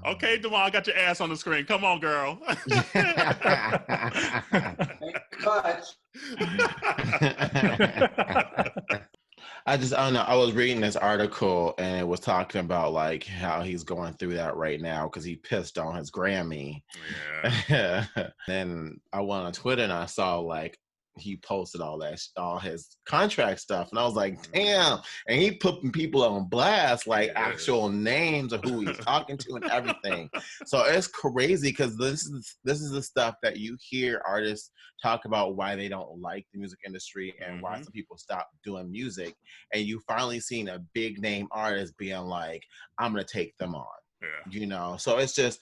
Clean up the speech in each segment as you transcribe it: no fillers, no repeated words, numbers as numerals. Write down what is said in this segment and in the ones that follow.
Okay, Dawon, I got your ass on the screen. Come on, girl. I don't know. I was reading this article and it was talking about like how he's going through that right now because he pissed on his Grammy. Yeah. Then I went on Twitter and I saw like he posted all his contract stuff, and I was like, damn. And he putting people on blast, like actual names of who he's talking to and everything. So it's crazy because this is the stuff that you hear artists talk about why they don't like the music industry and why some people stop doing music. And you finally seen a big name artist being like, I'm gonna take them on. Yeah. You know, so it's just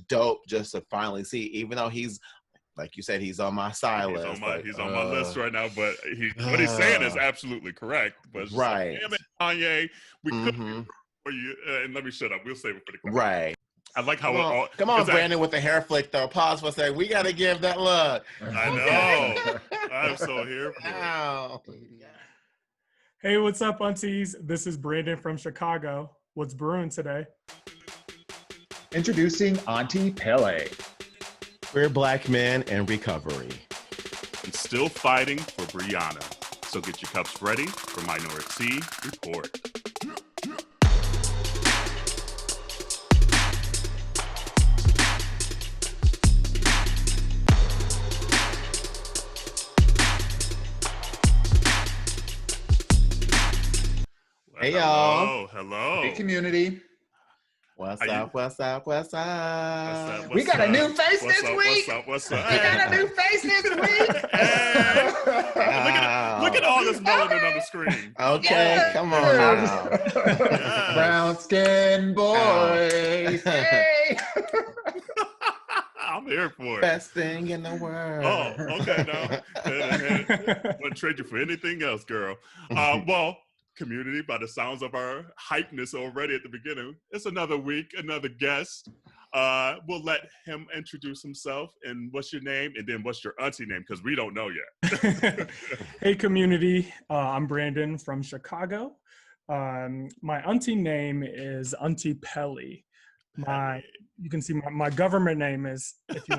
dope just to finally see, even though he's, like you said, he's on my side list. He's on my list right now, but what he's saying is absolutely correct. But right. Like, damn it, Kanye, we couldn't for you. And let me shut up. We'll save it for the comment. Right. I like how come on, Brandon, with the hair flick though. Pause for a second. We gotta give that look. I know. I'm so here for it. Hey, what's up, aunties? This is Brandon from Chicago. What's brewing today? Introducing AunTea Pelle. We're Black men in recovery. And still fighting for Breonna. So get your cups ready for Minoritea Report. Hey, y'all. Hello. Hey, community. What's up? We got a new face this week. What's up? We got a new face this week. Look at all this melanin on the screen. Okay, come on now. Brown skin boys. Hey. I'm here for it. Best thing in the world. Oh, okay, now. Wouldn't trade you for anything else, girl. Well, community, by the sounds of our hypeness already at the beginning, it's another week, another guest. We'll let him introduce himself and what's your name, and then what's your auntie name, because we don't know yet. Hey, community. I'm Brandon from Chicago. My auntie name is AunTea Pelle. You can see my government name is, if you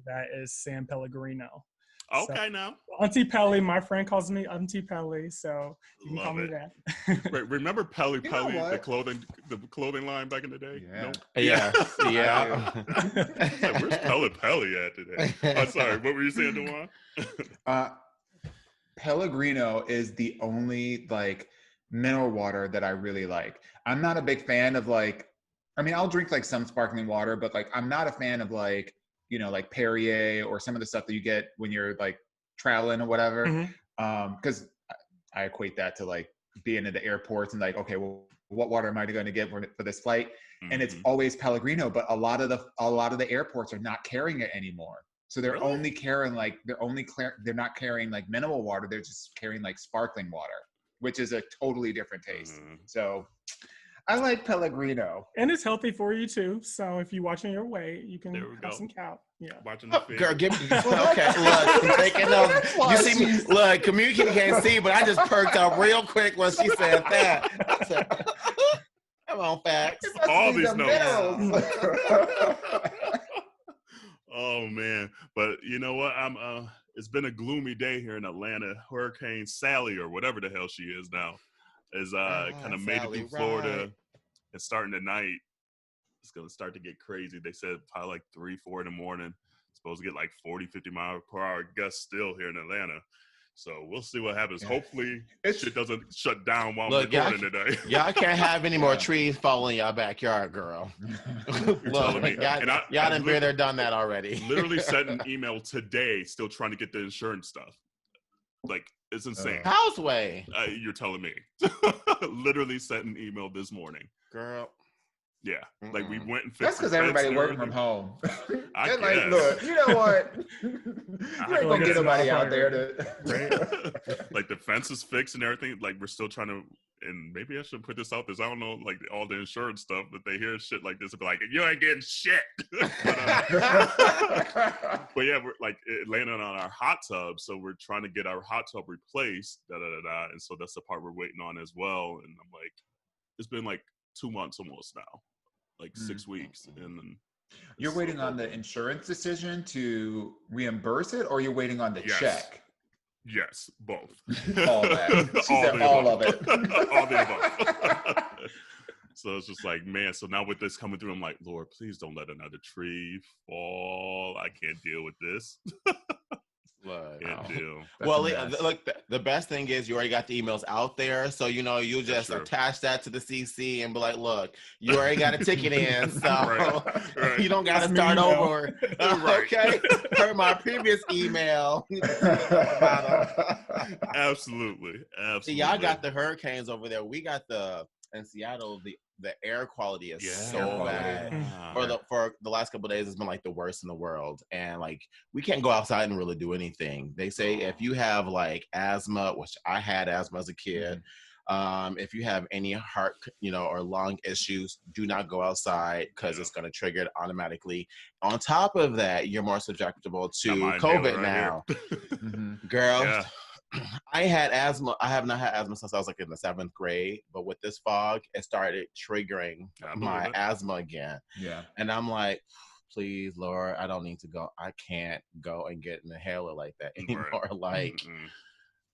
that is San Pellegrino. Okay, so, now. AunTea Pelle, my friend calls me AunTea Pelle, so you can call me that. Wait, remember Pelle, the clothing line back in the day? Yeah. Nope. Yeah. Like, where's Pelle at today? I'm sorry, what were you saying, Dawon? Pellegrino is the only like mineral water that I really like. I'm not a big fan of I'll drink like some sparkling water, but like I'm not a fan of like, you know, like Perrier or some of the stuff that you get when you're like traveling or whatever. Because I equate that to like being at the airports and like, okay, well, what water am I going to get for this flight? And it's always Pellegrino, but a lot of the airports are not carrying it anymore. So they're only carrying they're not carrying like mineral water. They're just carrying like sparkling water, which is a totally different taste. So I like Pellegrino. And it's healthy for you too. So if you're watching your weight, you can have some cow. Yeah. Watching the girl, give me okay. Look, I'm taking notes. You see me? Look, community can't see, but I just perked up real quick when she said that. I said, come on, facts. All these notes. Oh man, but you know what? It's been a gloomy day here in Atlanta. Hurricane Sally, or whatever the hell she is now, is kind of made it through Florida. Right. And starting tonight, it's gonna start to get crazy. They said probably like 3-4 in the morning. It's supposed to get like 40-50 miles per hour gusts still here in Atlanta. So we'll see what happens. Yeah. Hopefully shit doesn't shut down while we're recording today. Y'all can't have any more trees falling in y'all backyard, girl. Look, y'all done been there, done that already. Literally sent an email today, still trying to get the insurance stuff. Like, it's insane. Houseway. You're telling me. Literally sent an email this morning. Girl. Yeah. Like, we went and fixed That's because everybody working from home. I guess. Like, look, you know what? You ain't gonna get nobody out there to... Like, the fence is fixed and everything. Like, we're still trying to... And maybe I should put this out there. I don't know, like, all the insurance stuff, but they hear shit like this and be like, you ain't getting shit. But yeah, we're like landing on our hot tub. So we're trying to get our hot tub replaced. And so that's the part we're waiting on as well. And I'm like, it's been like 2 months almost now, like 6 weeks, and then you're waiting on the insurance decision to reimburse it, or you're waiting on the check? Yes, both. All that. She said all of it. All the above. So it's just like, man, so now with this coming through, I'm like, Lord, please don't let another tree fall. I can't deal with this. Can't deal. Well, look, the best thing is you already got the emails out there. So, you just attach that to the CC and be like, look, you already got a ticket in. So you don't got to start over. Okay. Per my previous email. Absolutely. See, y'all got the hurricanes over there. We got in Seattle, the air quality is so bad. For the last couple of days, it's been like the worst in the world, and like we can't go outside and really do anything. They say if you have like asthma, which I had asthma as a kid, if you have any heart, or lung issues, do not go outside because it's going to trigger it automatically. On top of that, you're more susceptible to COVID now, girl. Yeah. I had asthma. I have not had asthma since I was like in the 7th grade, but with this fog, it started triggering my asthma again. Yeah. And I'm like, please, Lord, I don't need to go. I can't go and get an inhaler like that anymore. Like,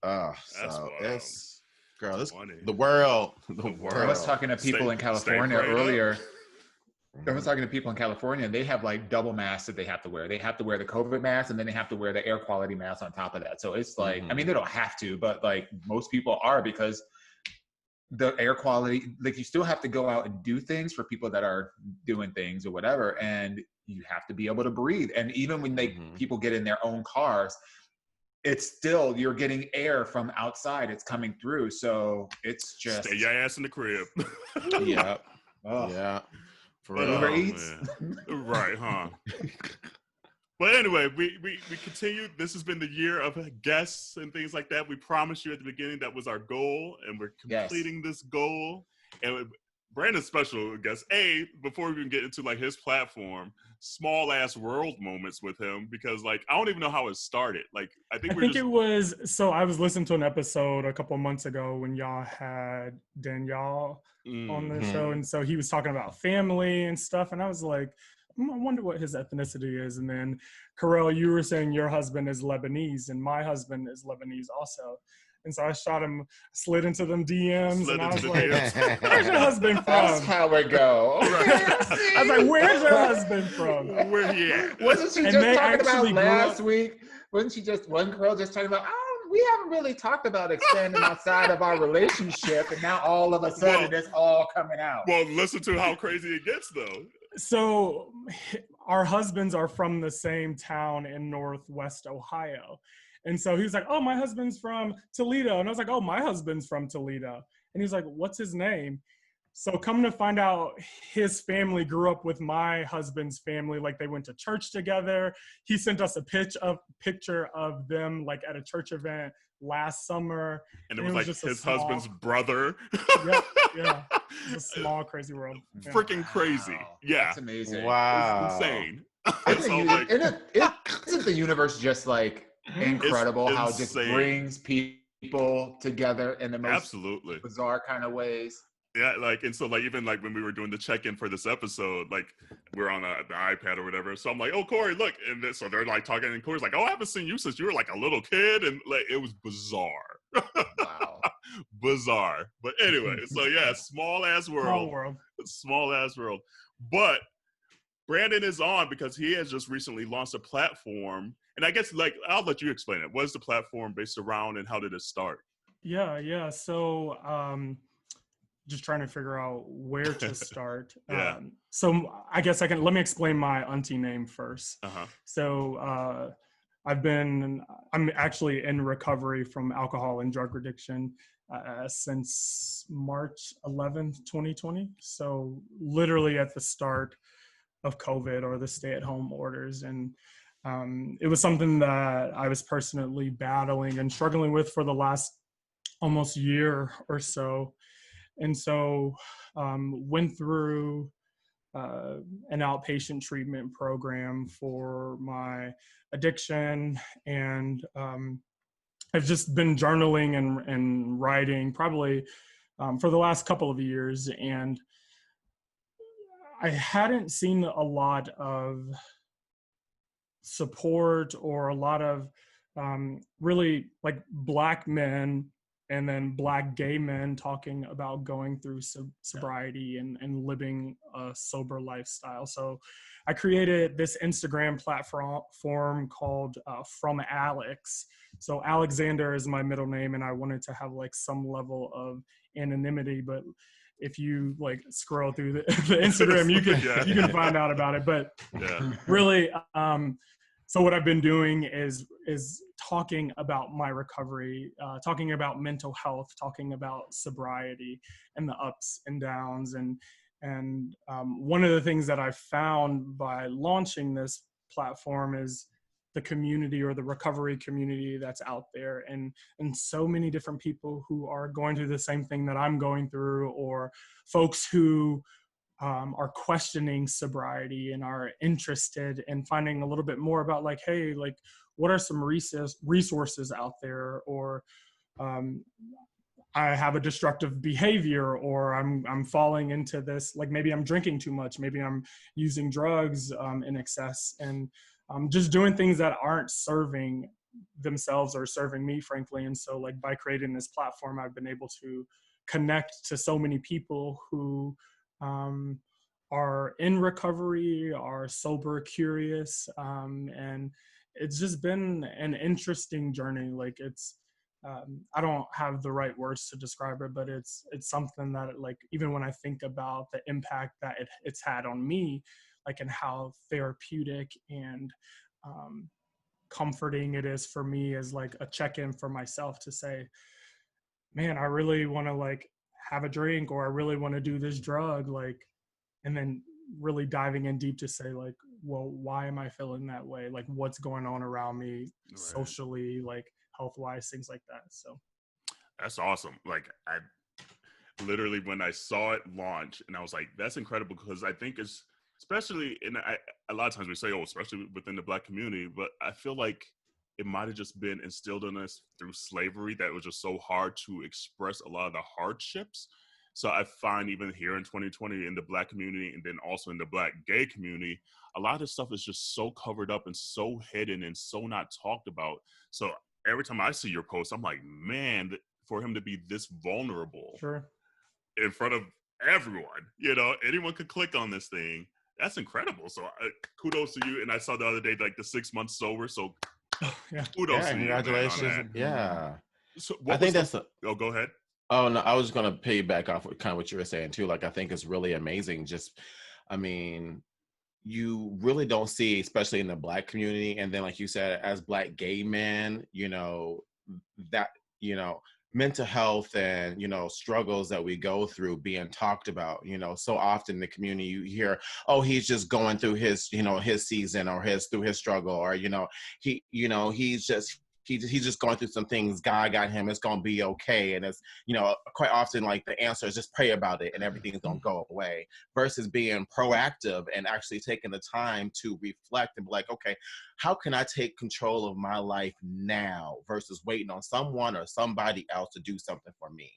so it's, girl, this, the world. I was talking to people in California earlier. I was talking to people in California, they have like double masks that they have to wear. They have to wear the COVID mask, and then they have to wear the air quality mask on top of that. So it's like, I mean, they don't have to, but like most people are, because the air quality, like you still have to go out and do things for people that are doing things or whatever. And you have to be able to breathe. And even when people get in their own cars, it's still, you're getting air from outside. It's coming through. So it's just. Stay your ass in the crib. Yeah. Oh. Yeah. Uber Eats. Right, huh? But anyway, we continue. This has been the year of guests and things like that. We promised you at the beginning that was our goal, and we're completing this goal. And Brandon's special guest, before we even get into like his platform, small ass world moments with him, because like I don't even know how it started. Like I think it was, so I was listening to an episode a couple months ago when y'all had Danielle on the show, and so he was talking about family and stuff, and I was like, I wonder what his ethnicity is. And then Karel, you were saying your husband is Lebanese, and my husband is Lebanese also. And so I slid into them DMs, and I was like, where's your husband from? That's how it go. I was like, where's your husband from? Where he at? Wasn't she just talking about last week? Wasn't Karel just talking about, we haven't really talked about expanding outside of our relationship, and now all of a sudden it's all coming out. Well, listen to how crazy it gets, though. So our husbands are from the same town in Northwest Ohio. And so he was like, oh, my husband's from Toledo. And I was like, oh, my husband's from Toledo. And he was like, what's his name? So coming to find out, his family grew up with my husband's family. Like they went to church together. He sent us a picture of them like at a church event last summer. And it was like his husband's brother. Yeah. It's a small, crazy world. Yeah. Freaking crazy. Yeah. That's amazing. Wow. It's insane. Isn't the universe just like incredible how it just brings people together in the most bizarre kind of ways? Yeah, like, and so like even like when we were doing the check-in for this episode, like we're on the iPad or whatever, so I'm like, oh, Corey, look, and then, so they're like talking, and Corey's like, oh, I haven't seen you since you were like a little kid, and like it was bizarre. Wow. Bizarre. But anyway, so yeah, small ass world. But Brandon is on because he has just recently launched a platform, and I guess like I'll let you explain it. What is the platform based around, and how did it start? Yeah. So just trying to figure out where to start. So I guess let me explain my auntie name first. So I'm actually in recovery from alcohol and drug addiction since March 11th, 2020. So literally at the start of COVID or the stay-at-home orders. And it was something that I was personally battling and struggling with for the last almost year or so. And so went through an outpatient treatment program for my addiction. And I've just been journaling and writing probably for the last couple of years, and I hadn't seen a lot of support or a lot of really like Black men and then Black gay men talking about going through sobriety and living a sober lifestyle. So I created this Instagram platform called FromAlx. So Alexander is my middle name, and I wanted to have like some level of anonymity, but if you like scroll through the Instagram, you can find out about it. But really, so what I've been doing is talking about my recovery, talking about mental health, talking about sobriety and the ups and downs. And one of the things that I found by launching this platform is the community, or the recovery community that's out there, and so many different people who are going through the same thing that I'm going through, or folks who are questioning sobriety and are interested in finding a little bit more about like, hey, like what are some resources out there, or I have a destructive behavior, or I'm falling into this, like maybe I'm drinking too much, maybe I'm using drugs in excess, and just doing things that aren't serving themselves or serving me, frankly. And so like by creating this platform, I've been able to connect to so many people who are in recovery, are sober, curious, and it's just been an interesting journey. Like it's, I don't have the right words to describe it, but it's something that like, even when I think about the impact that it's had on me, like, and how therapeutic and comforting it is for me as like a check-in for myself to say, man, I really want to like have a drink, or I really want to do this drug, like, and then really diving in deep to say like, well, why am I feeling that way? Like what's going on around me socially, like health-wise, things like that. So that's awesome. Like I literally, when I saw it launch, and I was like, that's incredible, because I think it's, especially a lot of times we say, oh, especially within the Black community, but I feel like it might have just been instilled in us through slavery that it was just so hard to express a lot of the hardships. So I find even here in 2020 in the Black community, and then also in the Black gay community, a lot of this stuff is just so covered up and so hidden and so not talked about. So every time I see your post, I'm like, man, for him to be this vulnerable in front of everyone, you know, anyone could click on this thing. That's incredible. So kudos to you. And I saw the other day, like the 6 months sober. So kudos to congratulations. you. Man, yeah. So I think that's oh, go ahead. Oh, no, I was going to piggyback off kind of what you were saying too. Like, I think it's really amazing. Just, I mean, you really don't see, especially in the Black community. And then, like you said, as Black gay men, you know, that, you know, mental health and, you know, struggles that we go through being talked about, you know, so often in the community you hear, oh, he's just going through his, you know, his season, or through his struggle, or, you know, he's just going through some things. God got him. It's going to be okay. And it's, you know, quite often like the answer is just pray about it and everything's going to go away, versus being proactive and actually taking the time to reflect and be like, okay, how can I take control of my life now, versus waiting on someone or somebody else to do something for me.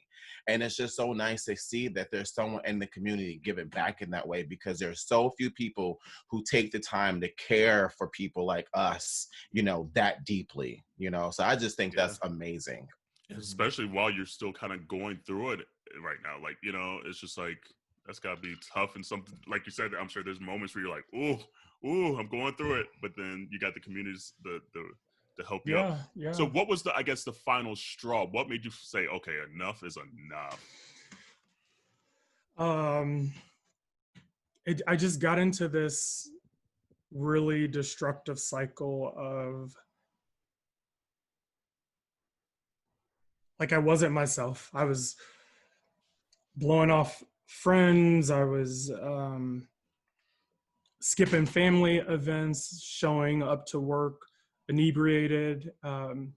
And it's just so nice to see that there's someone in the community giving back in that way, because there's so few people who take the time to care for people like us, you know, that deeply, you know. So I just think that's amazing. Especially while you're still kind of going through it right now. Like, you know, it's just like, that's got to be tough. And something, like you said, I'm sure there's moments where you're like, ooh, I'm going through it. But then you got the communities to help you out. Yeah. So what was I guess the final straw? What made you say, okay, enough is enough? I just got into this really destructive cycle of, like, I wasn't myself. I was blowing off friends. I was skipping family events, showing up to work inebriated. And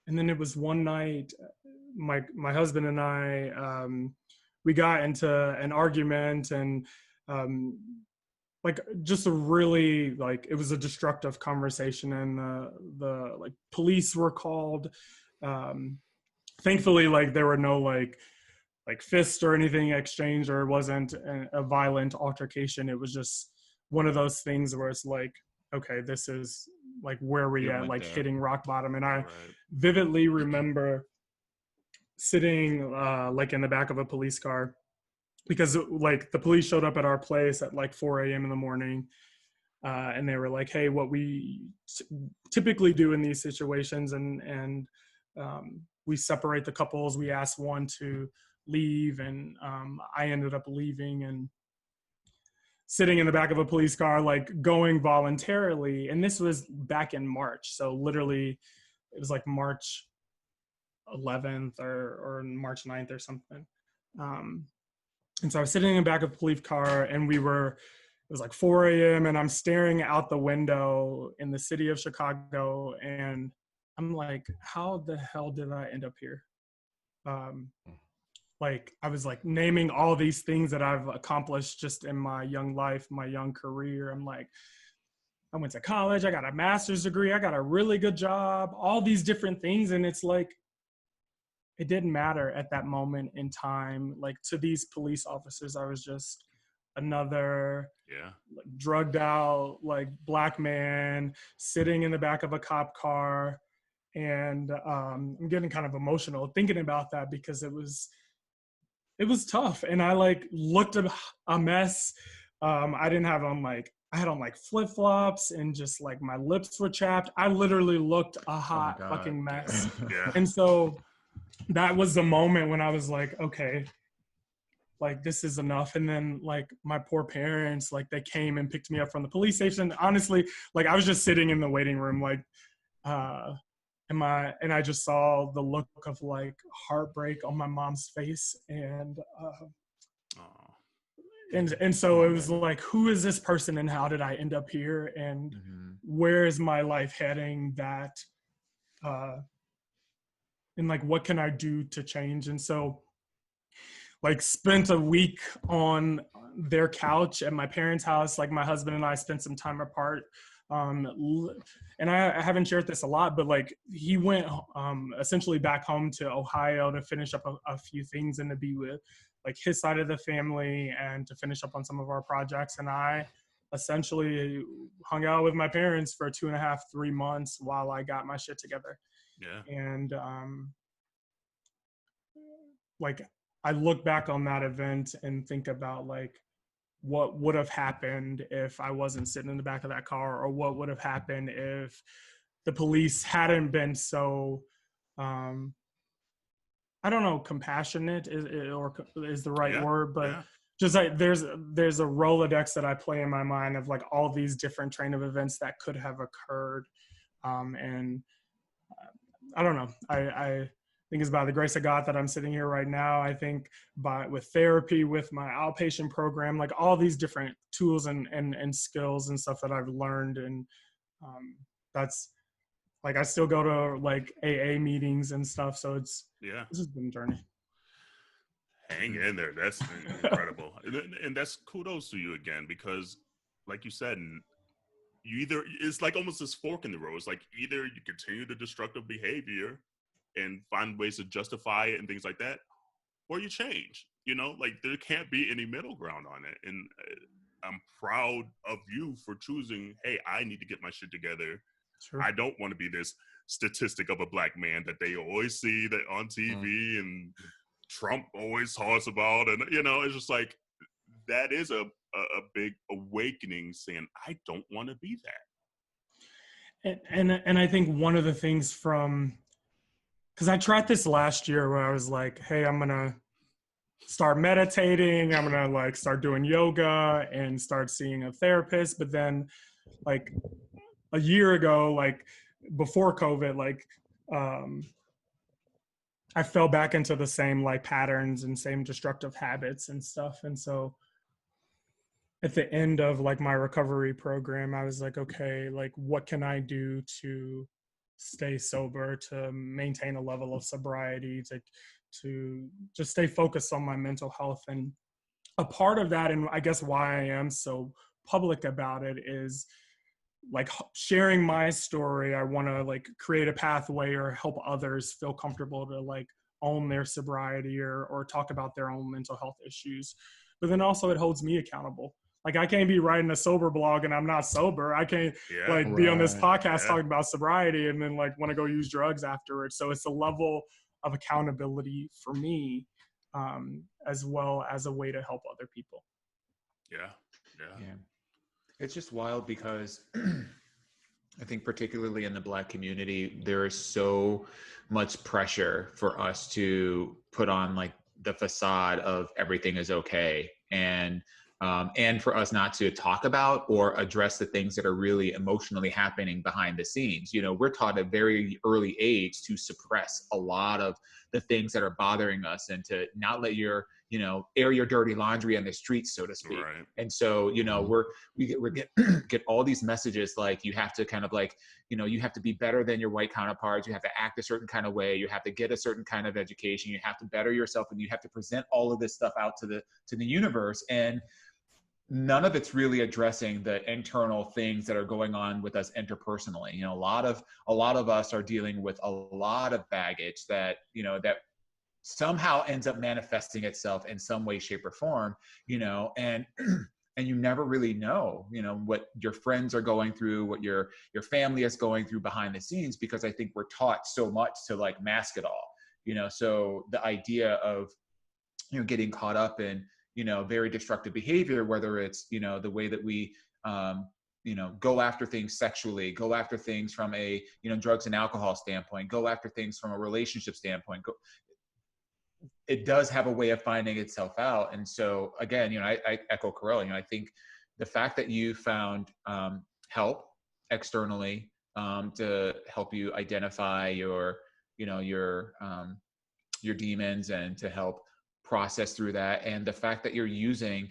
then it was one night, my husband and I, we got into an argument, and like just a really, like, it was a destructive conversation, and the like police were called. Thankfully, like there were no like like fist or anything exchanged, or it wasn't a violent altercation. It was just one of those things where it's like, okay, this is like where we at, like hitting rock bottom. And I vividly remember sitting like in the back of a police car, because like the police showed up at our place at like 4 a.m. in the morning. And they were like, hey, what we typically do in these situations, and we separate the couples. We ask one to leave, and I ended up leaving and sitting in the back of a police car, like going voluntarily. And this was back in March. So literally it was like March 11th or March 9th or something. And so I was sitting in the back of a police car, and it was like 4 a.m. and I'm staring out the window in the city of Chicago, and I'm like, how the hell did I end up here? Like I was like naming all these things that I've accomplished just in my young life, my young career. I'm like, I went to college, I got a master's degree, I got a really good job, all these different things. And it's like, it didn't matter at that moment in time. Like to these police officers, I was just another like, drugged out, like Black man sitting in the back of a cop car. And I'm getting kind of emotional thinking about that, because it was tough. And I like looked a mess. I didn't have on like, I had on like flip-flops, and just like my lips were chapped. I literally looked a hot fucking mess. And so that was the moment when I was like, okay, like this is enough. And then like my poor parents, like they came and picked me up from the police station. Honestly, like I was just sitting in the waiting room, like, and I just saw the look of like heartbreak on my mom's face. And so it was like, who is this person and how did I end up here? And where is my life heading? That, and like, what can I do to change? And so like spent a week on their couch at my parents' house. Like my husband and I spent some time apart. And I haven't shared this a lot, but like he went essentially back home to Ohio to finish up a few things and to be with like his side of the family and to finish up on some of our projects. And I essentially hung out with my parents for 2.5, 3 months while I got my shit together. And like I look back on that event and think about like what would have happened if I wasn't sitting in the back of that car, or what would have happened if the police hadn't been so, I don't know, compassionate is the right word, but just like there's a Rolodex that I play in my mind of like all these different train of events that could have occurred. And I don't know, I think it's by the grace of God that I'm sitting here right now. I think with therapy, with my outpatient program, like all these different tools and skills and stuff that I've learned. And that's like, I still go to like AA meetings and stuff. So this has been a journey. Hang in there. That's incredible. And that's kudos to you again, because like you said, it's like almost this fork in the road. It's like either you continue the destructive behavior and find ways to justify it and things like that, or you change, like there can't be any middle ground on it. And I'm proud of you for choosing, hey, I need to get my shit together. Sure. I don't want to be this statistic of a Black man that they always see that on TV and Trump always talks about. And, it's just like, that is a big awakening, saying, I don't want to be that. And I think one of the things because I tried this last year where I was like, hey, I'm going to start meditating. I'm going to like start doing yoga and start seeing a therapist. But then like a year ago, like before COVID, like I fell back into the same like patterns and same destructive habits and stuff. And so at the end of like my recovery program, I was like, okay, like what can I do to stay sober, to maintain a level of sobriety, to just stay focused on my mental health. And a part of that, and I guess why I am so public about it, is like sharing my story. I want to like create a pathway or help others feel comfortable to like own their sobriety or talk about their own mental health issues. But then also it holds me accountable. Like I can't be writing a sober blog and I'm not sober. I can't be on this podcast talking about sobriety and then like want to go use drugs afterwards. So it's a level of accountability for me, as well as a way to help other people. Yeah. It's just wild because I think particularly in the Black community, there is so much pressure for us to put on like the facade of everything is okay. And for us not to talk about or address the things that are really emotionally happening behind the scenes. You know, we're taught at a very early age to suppress a lot of the things that are bothering us and to not let your, you know, air your dirty laundry on the streets, so to speak. Right. And so, you know, we get all these messages like you have to kind of like, you know, you have to be better than your white counterparts. You have to act a certain kind of way. You have to get a certain kind of education. You have to better yourself, and you have to present all of this stuff out to the universe. And none of it's really addressing the internal things that are going on with us interpersonally. You know, a lot of us are dealing with a lot of baggage that, you know, that somehow ends up manifesting itself in some way, shape, or form, you know, and you never really know, you know, what your friends are going through, what your family is going through behind the scenes, because I think we're taught so much to like mask it all, you know. So the idea of, you know, getting caught up in, you know, very destructive behavior, whether it's, you know, the way that we, you know, go after things sexually, go after things from a, you know, drugs and alcohol standpoint, go after things from a relationship standpoint, it does have a way of finding itself out. And so again, you know, I echo Corella, you know, I think the fact that you found help externally to help you identify your, you know, your demons and to help process through that, and the fact that you're using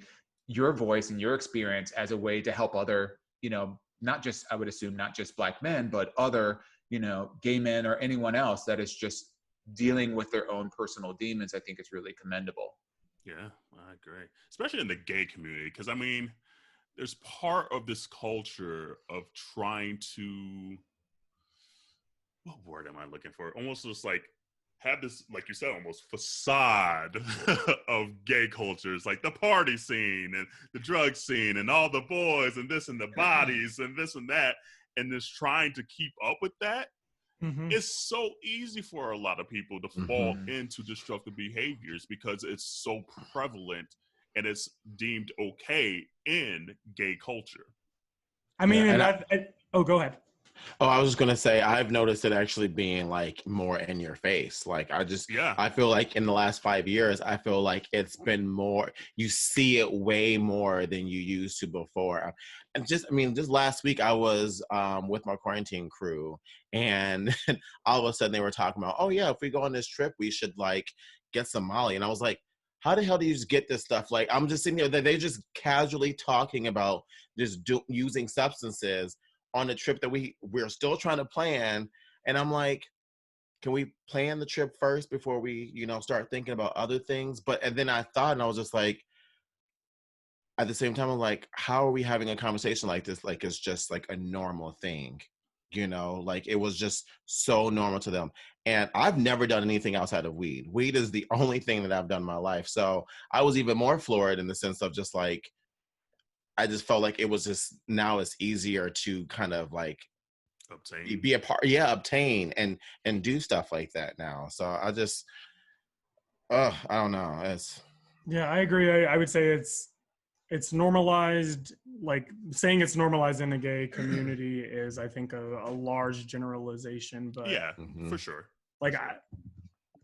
your voice and your experience as a way to help other, you know, not just, I would assume, not just Black men, but other, you know, gay men or anyone else that is just dealing with their own personal demons, I think it's really commendable. Yeah, I agree. Especially in the gay community, because I mean, there's part of this culture of trying to, what word am I looking for? Almost just like have this, like you said, almost facade of gay cultures, like the party scene and the drug scene and all the boys and this and the bodies and this and that, and just trying to keep up with that. It's so easy for a lot of people to fall into destructive behaviors because it's so prevalent and it's deemed okay in gay culture. I mean, go ahead. Oh, I was just gonna say, I've noticed it actually being like more in your face. Like I feel like in the last 5 years, I feel like it's been more, you see it way more than you used to before. And just last week I was with my quarantine crew, and all of a sudden they were talking about, oh yeah, if we go on this trip, we should like get some Molly. And I was like, how the hell do you just get this stuff? Like, I'm just sitting there, they just casually talking about just using substances on a trip that we're still trying to plan. And I'm like, can we plan the trip first before we, you know, start thinking about other things? And then I thought, and I was just like, at the same time, I'm like, how are we having a conversation like this? Like, it's just like a normal thing, you know, like it was just so normal to them. And I've never done anything outside of weed. Weed is the only thing that I've done in my life. So I was even more floored in the sense of just like, I just felt like it was just, now it's easier to kind of like obtain, be a part, obtain and do stuff like that now. So I just, I don't know. I agree. I would say it's normalized. Like saying it's normalized in the gay community is, I think, a large generalization. But yeah, for sure. Like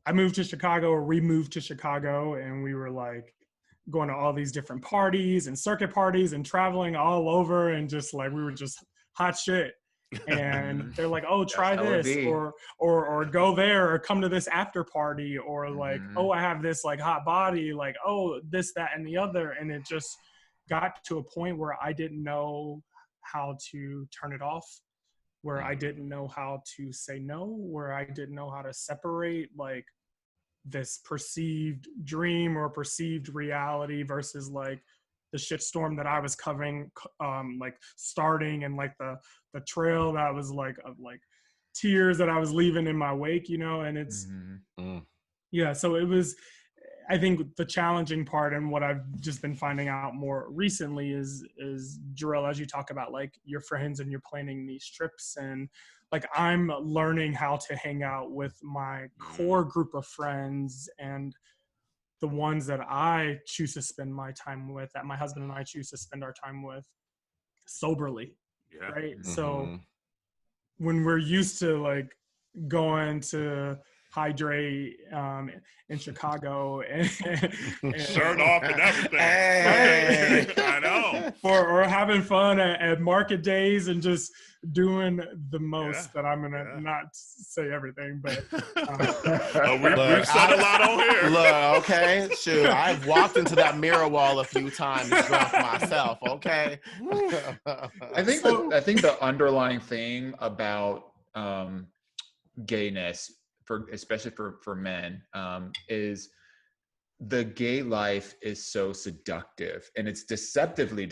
I moved to Chicago, or we moved to Chicago, and we were like going to all these different parties and circuit parties and traveling all over, and just like we were just hot shit. And they're like, oh, try this, or go there, or come to this after party, or like, oh, I have this like hot body, like, oh, this, that, and the other. And it just got to a point where I didn't know how to turn it off, where I didn't know how to say no, where I didn't know how to separate like this perceived dream or perceived reality versus like the shitstorm that I was covering, like starting, and like the trail that was like of like tears that I was leaving in my wake, you know. And it's Yeah, so it was, I think the challenging part and what I've just been finding out more recently is Jarrell, as you talk about like your friends and you're planning these trips, and like I'm learning how to hang out with my core group of friends and the ones that I choose to spend my time with, that my husband and I choose to spend our time with soberly. Yeah. Right. Mhm. So when we're used to like going to hydrate in Chicago and Shirt off and everything. Hey. I know. or having fun at market days and just doing the most, that I'm gonna not say everything, but we've said a lot on here. Look, okay, shoot, I've walked into that mirror wall a few times drunk myself. Okay. I think the underlying thing about gayness, especially for men, is the gay life is so seductive, and it's deceptively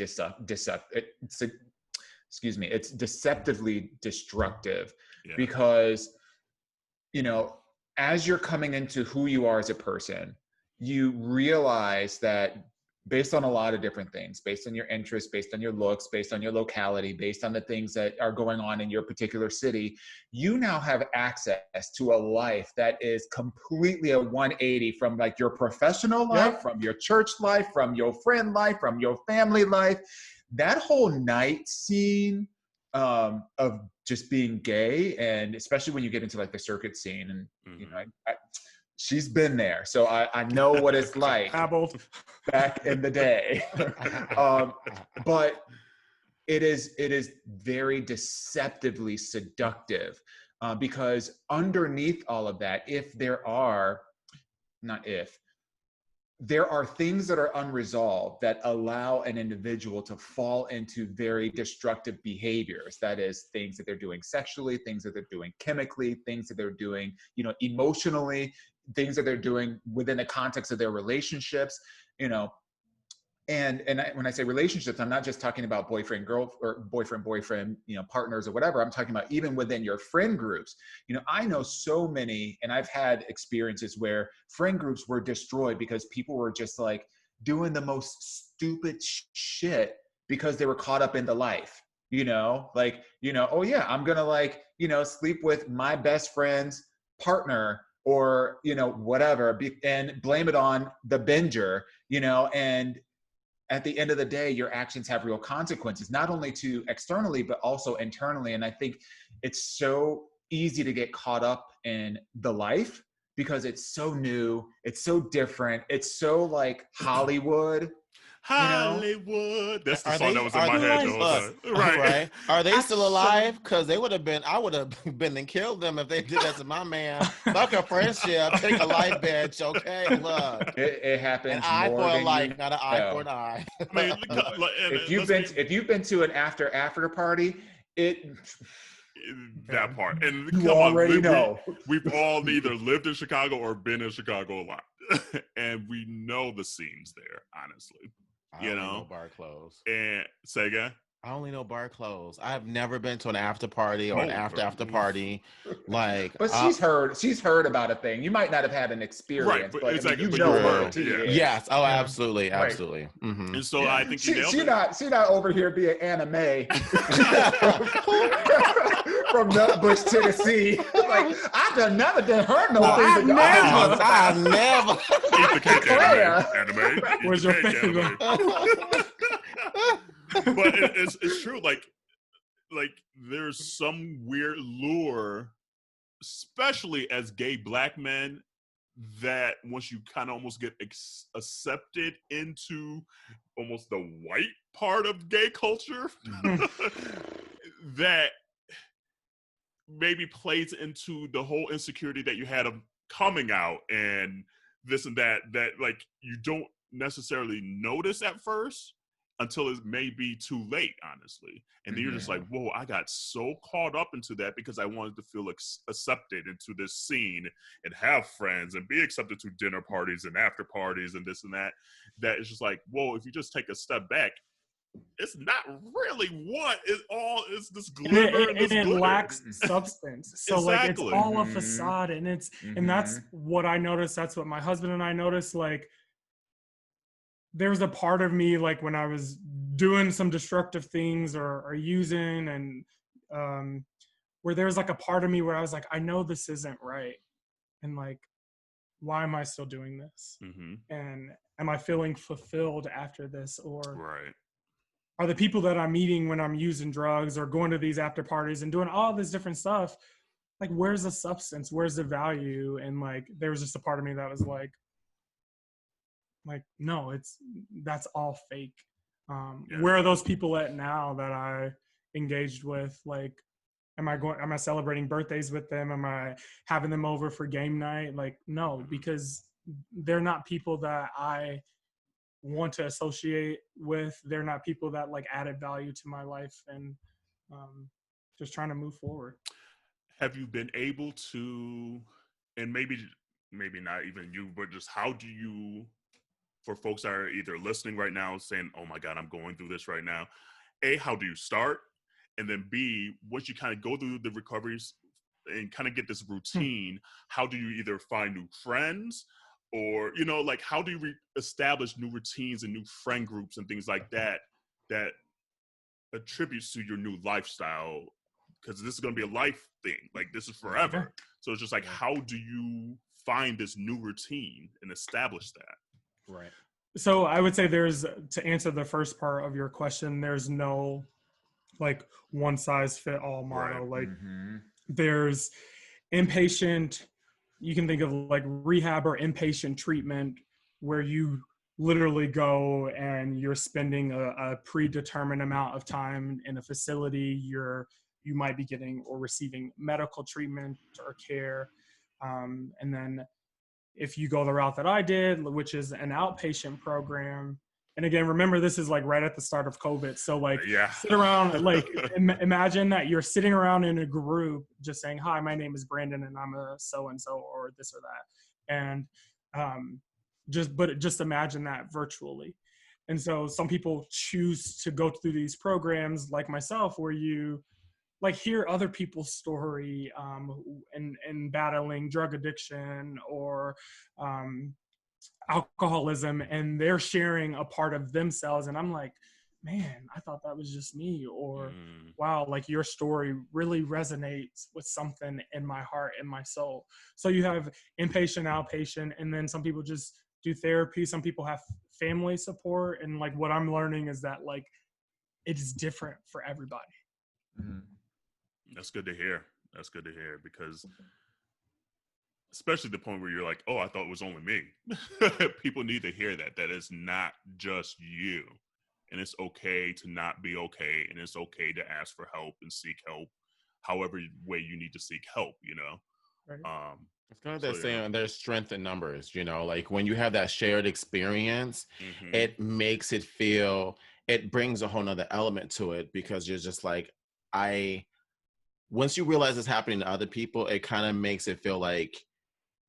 it's deceptively destructive, because as you're coming into who you are as a person, you realize that based on a lot of different things, based on your interests, based on your looks, based on your locality, based on the things that are going on in your particular city, you now have access to a life that is completely a 180 from like your professional life, from your church life, from your friend life, from your family life. That whole night scene of just being gay, and especially when you get into like the circuit scene, and she's been there, so I know what it's like back in the day. But it is very deceptively seductive, because underneath all of that, there are things that are unresolved that allow an individual to fall into very destructive behaviors. That is, things that they're doing sexually, things that they're doing chemically, things that they're doing, emotionally, things that they're doing within the context of their relationships, And when I say relationships, I'm not just talking about boyfriend, girl, or boyfriend, partners or whatever. I'm talking about even within your friend groups. I know so many, and I've had experiences where friend groups were destroyed because people were just like doing the most stupid shit because they were caught up in the life. Oh yeah, I'm gonna sleep with my best friend's partner, or whatever, and blame it on the binger, and at the end of the day, your actions have real consequences, not only to externally, but also internally. And I think it's so easy to get caught up in the life because it's so new, it's so different, it's so like Hollywood. Hollywood. That's the song that was in my head the whole time. Right. Are they still alive? Because I would have been and killed them if they did that to my man. Fuck a friendship. Take a life, bitch. Okay, look. It happens. An eye for a life, not an eye for an eye. If you've been to an after party, that part, and you already know. We've all either lived in Chicago or been in Chicago a lot, and we know the scenes there. Honestly, I only know bar clothes. And say again. I only know bar clothes. I've never been to an after party or an after party. But she's heard about a thing. You might not have had an experience, right? But exactly. you know what it is. Yes. Oh, absolutely, absolutely. Right. Mm-hmm. And so I think she's not over here being anime from Nutbush, Tennessee. Like I've never heard no. I never. Eat the cake, anime. Where's your favorite? But it's true. Like there's some weird lure, especially as gay Black men, that once you kind of almost get accepted into almost the white part of gay culture, that maybe plays into the whole insecurity that you had of coming out and this and that like you don't necessarily notice at first until it may be too late, honestly. And then you're just like, whoa, I got so caught up into that because I wanted to feel accepted into this scene and have friends and be accepted to dinner parties and after parties and this and that. That is just like, whoa, if you just take a step back, it's not really what it all is. This And glimmer and this it glitter. lacks substance. So like it's Exactly. all a facade, and and that's what I noticed. That's what my husband and I noticed. Like there was a part of me, like when I was doing some destructive things or using, and where there was like a part of me where I was like, I know this isn't right, and like, why am I still doing this? And am I feeling fulfilled after this, or Right. are the people that I'm meeting when I'm using drugs or going to these after parties and doing all this different stuff, like where's the substance, where's the value? And like there was just a part of me that was like no, that's all fake. Where are those people at now that I engaged with? Like am I celebrating birthdays with them? Am I having them over for game night? Like no, because they're not people that I want to associate with. They're not people that like added value to my life, and just trying to move forward. Have you been able to, and maybe not even you, but just how do you, for folks that are either listening right now saying, oh my God, I'm going through this right now. A, how do you start? And then B, once you kind of go through the recoveries and kind of get this routine, how do you either find new friends or, you know, like how do you establish new routines and new friend groups and things like that, that attributes to your new lifestyle? Because this is going to be a life thing. Like this is forever. So it's just like, how do you find this new routine and establish that? Right. So I would say to answer the first part of your question, there's no like one size fit all model. Like there's inpatient, you can think of like rehab or inpatient treatment where you literally go and you're spending a predetermined amount of time in a facility. You might be getting or receiving medical treatment or care. And then if you go the route that I did, which is an outpatient program, and again, remember this is like right at the start of COVID. So like sit around, like imagine that you're sitting around in a group just saying, hi, my name is Brandon and I'm a so-and-so or this or that. And just imagine that virtually. And so some people choose to go through these programs like myself, where you like hear other people's story and battling drug addiction or alcoholism, and they're sharing a part of themselves, and I'm like, man, I thought that was just me, or wow, like your story really resonates with something in my heart and my soul. So you have inpatient, outpatient, and then some people just do therapy, some people have family support, and like what I'm learning is that like it is different for everybody. That's good to hear. That's good to hear, because especially the point where you're like, oh, I thought it was only me. People need to hear that it's not just you, and it's okay to not be okay, and it's okay to ask for help and seek help however way you need to seek help, you know. Right. It's kind of that saying, there's strength in numbers, you know, like when you have that shared experience, it makes it feel, it brings a whole nother element to it, because you're just like, once you realize it's happening to other people, it kind of makes it feel like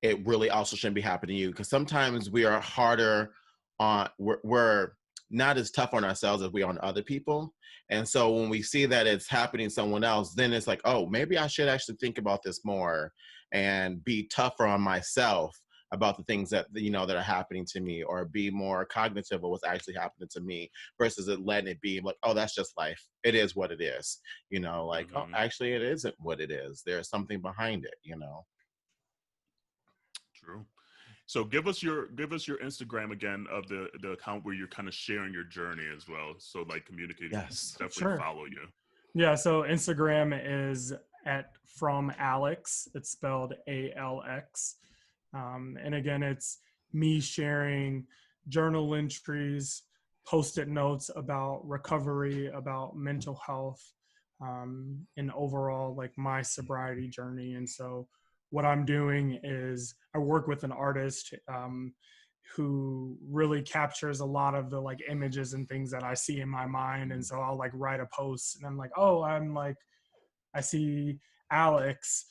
it really also shouldn't be happening to you. Because sometimes we are harder on, we're not as tough on ourselves as we are on other people. And so when we see that it's happening to someone else, then it's like, oh, maybe I should actually think about this more and be tougher on myself about the things that, you know, that are happening to me, or be more cognitive of what's actually happening to me, versus it letting it be like, oh, that's just life. It is what it is. You know, like, oh, actually it isn't what it is. There's something behind it, you know? True. So give us your Instagram again of the account where you're kind of sharing your journey as well. So like communicating, definitely follow you. Yeah. So Instagram is at FromAlx. It's spelled ALX. And again, it's me sharing journal entries, post-it notes about recovery, about mental health, and overall like my sobriety journey. And so what I'm doing is I work with an artist who really captures a lot of the like images and things that I see in my mind. And so I'll like write a post and I'm like, oh, I see Alex,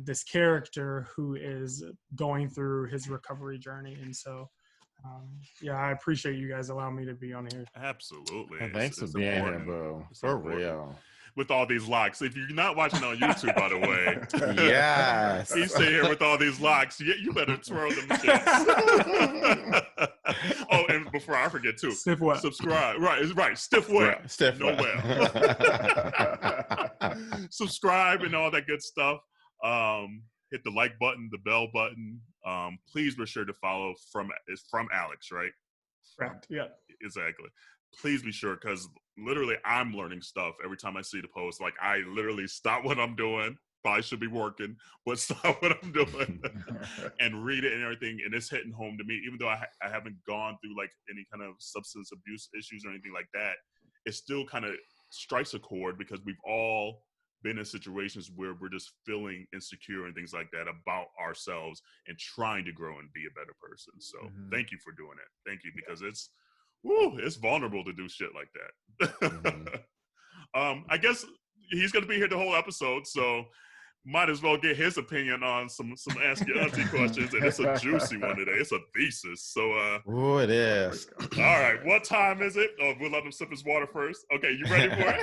this character who is going through his recovery journey. And so Yeah, I appreciate you guys allowing me to be on here. Absolutely. And thanks for It's being here, important. bro. It's For important. real. With all these locks. If you're not watching on YouTube, by the way, Yes. he's sitting here with all these locks. You better twirl them shits. Oh, and before I forget too, Stiff what? subscribe. Right. Stiff wet. Stiff No wet. well. Subscribe and all that good stuff. Hit the like button, the bell button. Please be sure to follow FromAlx, right? Correct. Yeah. Exactly. Please be sure, because literally I'm learning stuff every time I see the post. Like, I literally stop what I'm doing. Probably should be working, but stop what I'm doing and read it and everything. And it's hitting home to me, even though I haven't gone through like any kind of substance abuse issues or anything like that. It still kind of strikes a chord, because we've all been in situations where we're just feeling insecure and things like that about ourselves and trying to grow and be a better person. So thank you for doing it. Thank you, because it's vulnerable to do shit like that. I guess he's going to be here the whole episode, so might as well get his opinion on some Ask Your Auntie questions, and it's a juicy one today. It's a thesis. So, oh, it is. All right, what time is it? Oh, we'll let him sip his water first. Okay, you ready for it?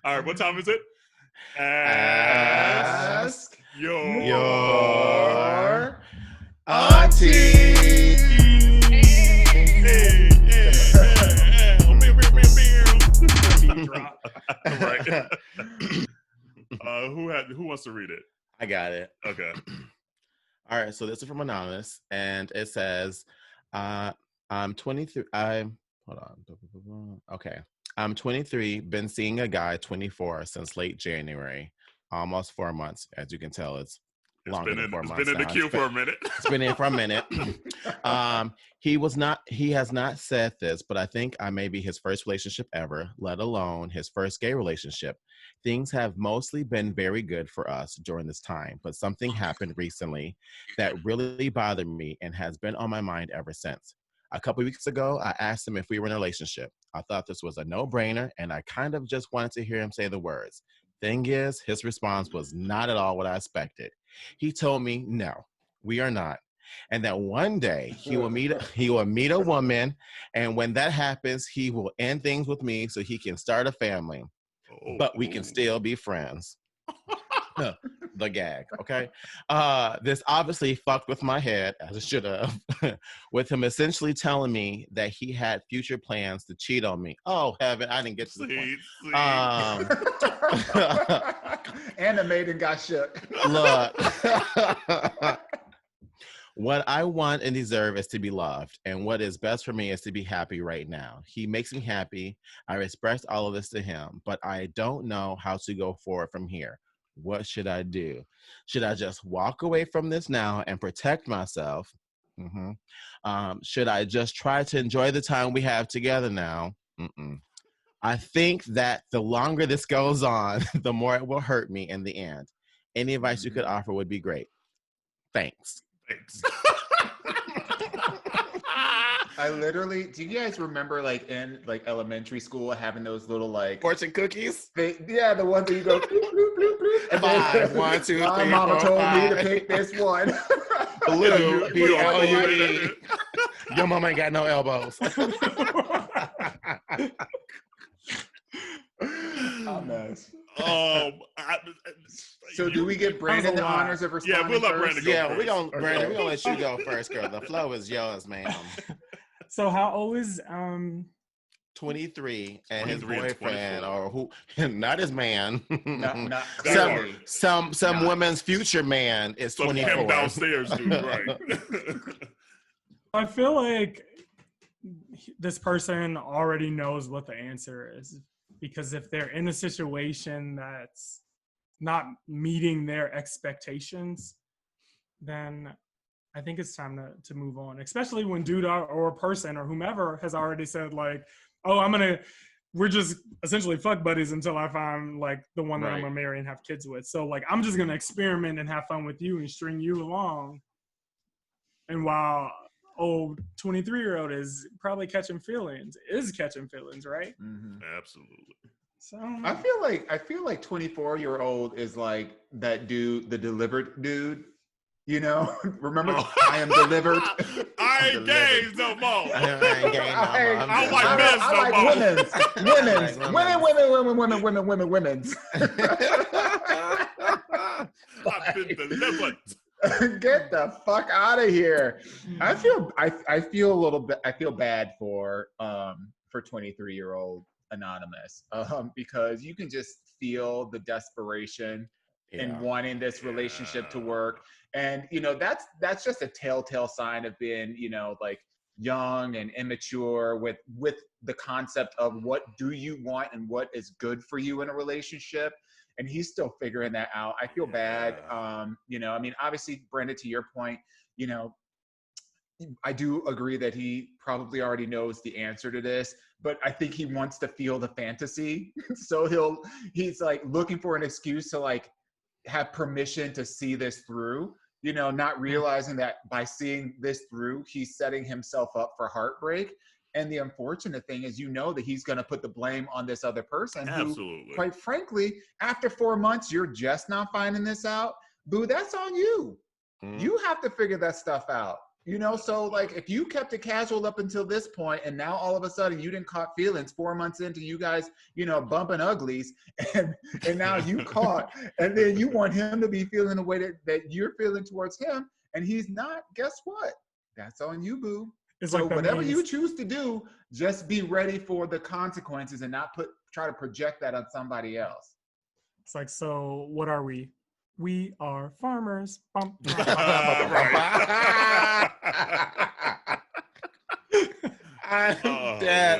All right, what time is it? Ask your Auntie. Right. Who wants to read it? I got it. Okay. All right. So this is from Anonymous, and it says, "I'm 23. Hold on. Okay. I'm 23. Been seeing a guy 24 since late January, almost 4 months. As you can tell, it's longer than 4 months. It's been in the queue for a minute. It's been in for a minute. He has not said this, but I think I may be his first relationship ever, let alone his first gay relationship. Things have mostly been very good for us during this time, but something happened recently that really bothered me and has been on my mind ever since. A couple of weeks ago, I asked him if we were in a relationship. I thought this was a no-brainer, and I kind of just wanted to hear him say the words. Thing is, his response was not at all what I expected. He told me, no, we are not. And that one day he will meet a woman, and when that happens, he will end things with me so he can start a family. But we can still be friends. The gag, okay? This obviously fucked with my head, as it should have, with him essentially telling me that he had future plans to cheat on me. Oh, heaven, I didn't get to the point. Animated got shook. Look, what I want and deserve is to be loved, and what is best for me is to be happy right now. He makes me happy. I expressed all of this to him, but I don't know how to go forward from here. What should I do? Should I just walk away from this now and protect myself? Should I just try to enjoy the time we have together now? I think that the longer this goes on, the more it will hurt me in the end. Any advice you could offer would be great. Thanks. I literally, do you guys remember like in like elementary school having those little like fortune cookies? The ones that you go bloop, bloop, bloop, bloop, and five, 1, 2, 3, my mama 4, told 5. me to pick this one. Blue, B-L-U-E. Your mama ain't got no elbows. Hot mess. So do we give Brandon the honors of responding? Yeah, we'll let Brandon go first. Brandon, we're gonna let you go first, girl. The flow is yours, ma'am. So how old is 23 and his boyfriend, or who? Not his man. Not some woman's future man is 24. Some him downstairs, dude. Right. I feel like this person already knows what the answer is, because if they're in a situation that's not meeting their expectations, then I think it's time to move on, especially when dude or a person or whomever has already said like, oh, we're just essentially fuck buddies until I find like the one that I'm gonna marry and have kids with. So like, I'm just gonna experiment and have fun with you and string you along. And while old 23-year-old is probably catching feelings, right? Mm-hmm. Absolutely. So I feel like 24-year-old is like that dude, the delivered dude. You know, remember, I am delivered. I ain't gay no more. I ain't gay no more. I don't like men's no I like women's. I've been delivered. Get the fuck out of here. I feel a little bit. I feel bad for 23-year-old Anonymous, because you can just feel the desperation in wanting this relationship to work. And, you know, that's just a telltale sign of being, you know, like young and immature with the concept of what do you want and what is good for you in a relationship. And he's still figuring that out. I feel bad. You know, I mean, obviously, Brenda, to your point, you know, I do agree that he probably already knows the answer to this, but I think he wants to feel the fantasy. So he's like looking for an excuse to like have permission to see this through, you know, not realizing that by seeing this through, he's setting himself up for heartbreak. And the unfortunate thing is, you know, that he's going to put the blame on this other person. Absolutely. Who, quite frankly, after 4 months, you're just not finding this out. Boo, that's on you. You have to figure that stuff out. You know, so like if you kept it casual up until this point and now all of a sudden you didn't caught feelings 4 months into you guys, you know, bumping uglies and now you caught, and then you want him to be feeling the way that you're feeling towards him and he's not, guess what? That's on you, boo. It's so like whatever you choose to do, just be ready for the consequences and not try to project that on somebody else. It's like, so what are we? We are farmers. I'm dead.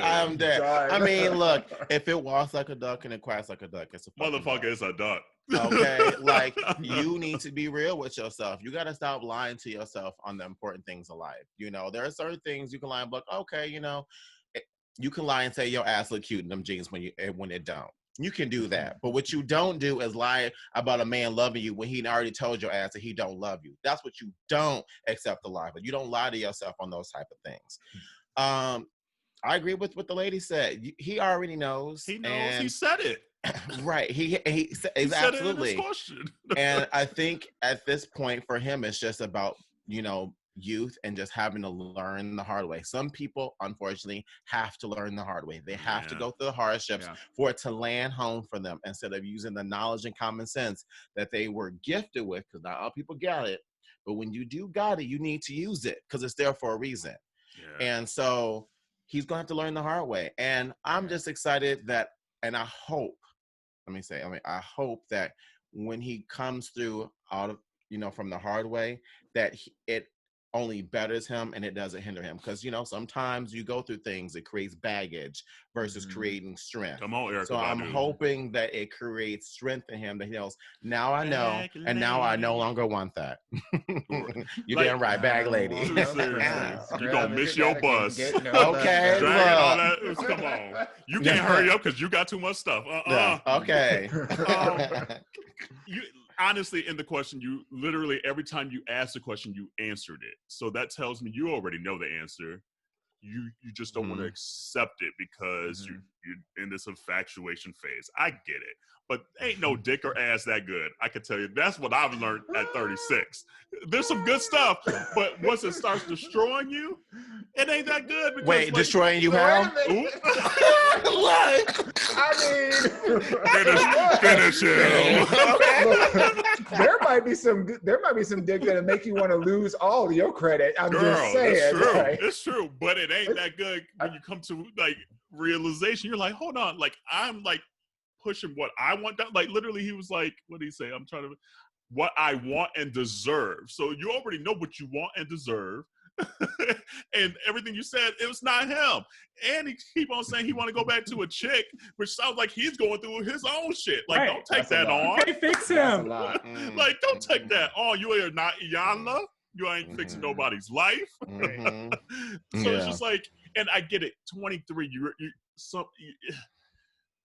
I'm dead. I mean, look, if it walks like a duck and it quacks like a duck, it's a motherfucker is a duck. Okay, like you need to be real with yourself. You got to stop lying to yourself on the important things of life. You know, there are certain things you can lie and be like, okay, you know, you can lie and say your ass look cute in them jeans when it don't. You can do that. But what you don't do is lie about a man loving you when he already told your ass that he don't love you. That's what you don't accept the lie. But you don't lie to yourself on those type of things. I agree with what the lady said. He already knows. He knows. He said it. Right. He said absolutely. It in his question. And I think at this point for him, it's just about, you know, youth and just having to learn the hard way. Some people, unfortunately, have to learn the hard way. They have to go through the hardships for it to land home for them instead of using the knowledge and common sense that they were gifted with, because not all people got it. But when you do got it, you need to use it because it's there for a reason. Yeah. And so he's going to have to learn the hard way. And I'm just excited that, and I hope that when he comes through out of, you know, from the hard way, that it only betters him and it doesn't hinder him. Because, you know, sometimes you go through things, it creates baggage versus creating strength. Come on, Eric. So I'm hoping that it creates strength in him that he knows, now I know, and now I no longer want that. You damn right, bag lady. You're going to miss your bus. Okay, look. Come on. You can't hurry up because you got too much stuff. Okay. Honestly, in the question, you literally, every time you asked a question, you answered it. So that tells me you already know the answer. You just don't want to accept it because you're in this infatuation phase. I get it. But ain't no dick or ass that good. I can tell you. That's what I've learned at 36. There's some good stuff, but once it starts destroying you, it ain't that good. Because, wait, like, destroying you how? Look, I mean, finish him. Look, there might be some dick that'll make you want to lose all your credit. I'm just saying. It's true. Right? It's true, but it ain't that good when you come to like realization. You're like, hold on, like I'm like pushing what I want down. Like literally, he was like, what did he say? I'm trying to what I want and deserve. So you already know what you want and deserve. And everything you said, it was not him. And he keep on saying he want to go back to a chick, which sounds like he's going through his own shit. Like, don't take that on. Hey, fix him. Like, don't take that on. You are not Iyanla. You ain't fixing nobody's life. So it's just like, and I get it. 23,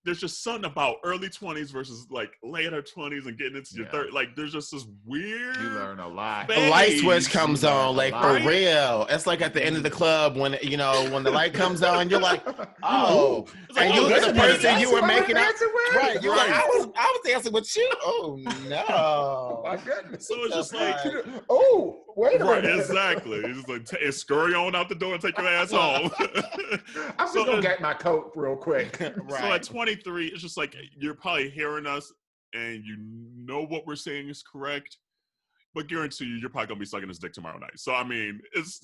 there's just something about early 20s versus like later 20s and getting into your 30s. Like there's just this weird. You learn a lot. The light switch comes on, like for real. It's like at the end of the club when, you know, when the light comes on, you're like, Oh, It's like, and you oh, were that's the a good person you were making out. Right. You were like, Right. I was dancing with you. Oh no. Oh my goodness. So it's just like, oh, wait a right, minute. exactly. It's just like, and scurry on out the door and take your ass home. I'm just gonna get my coat real quick. So at 23, it's just like, you're probably hearing us and you know what we're saying is correct, but guarantee you're probably gonna be sucking his dick tomorrow night. So I mean, it's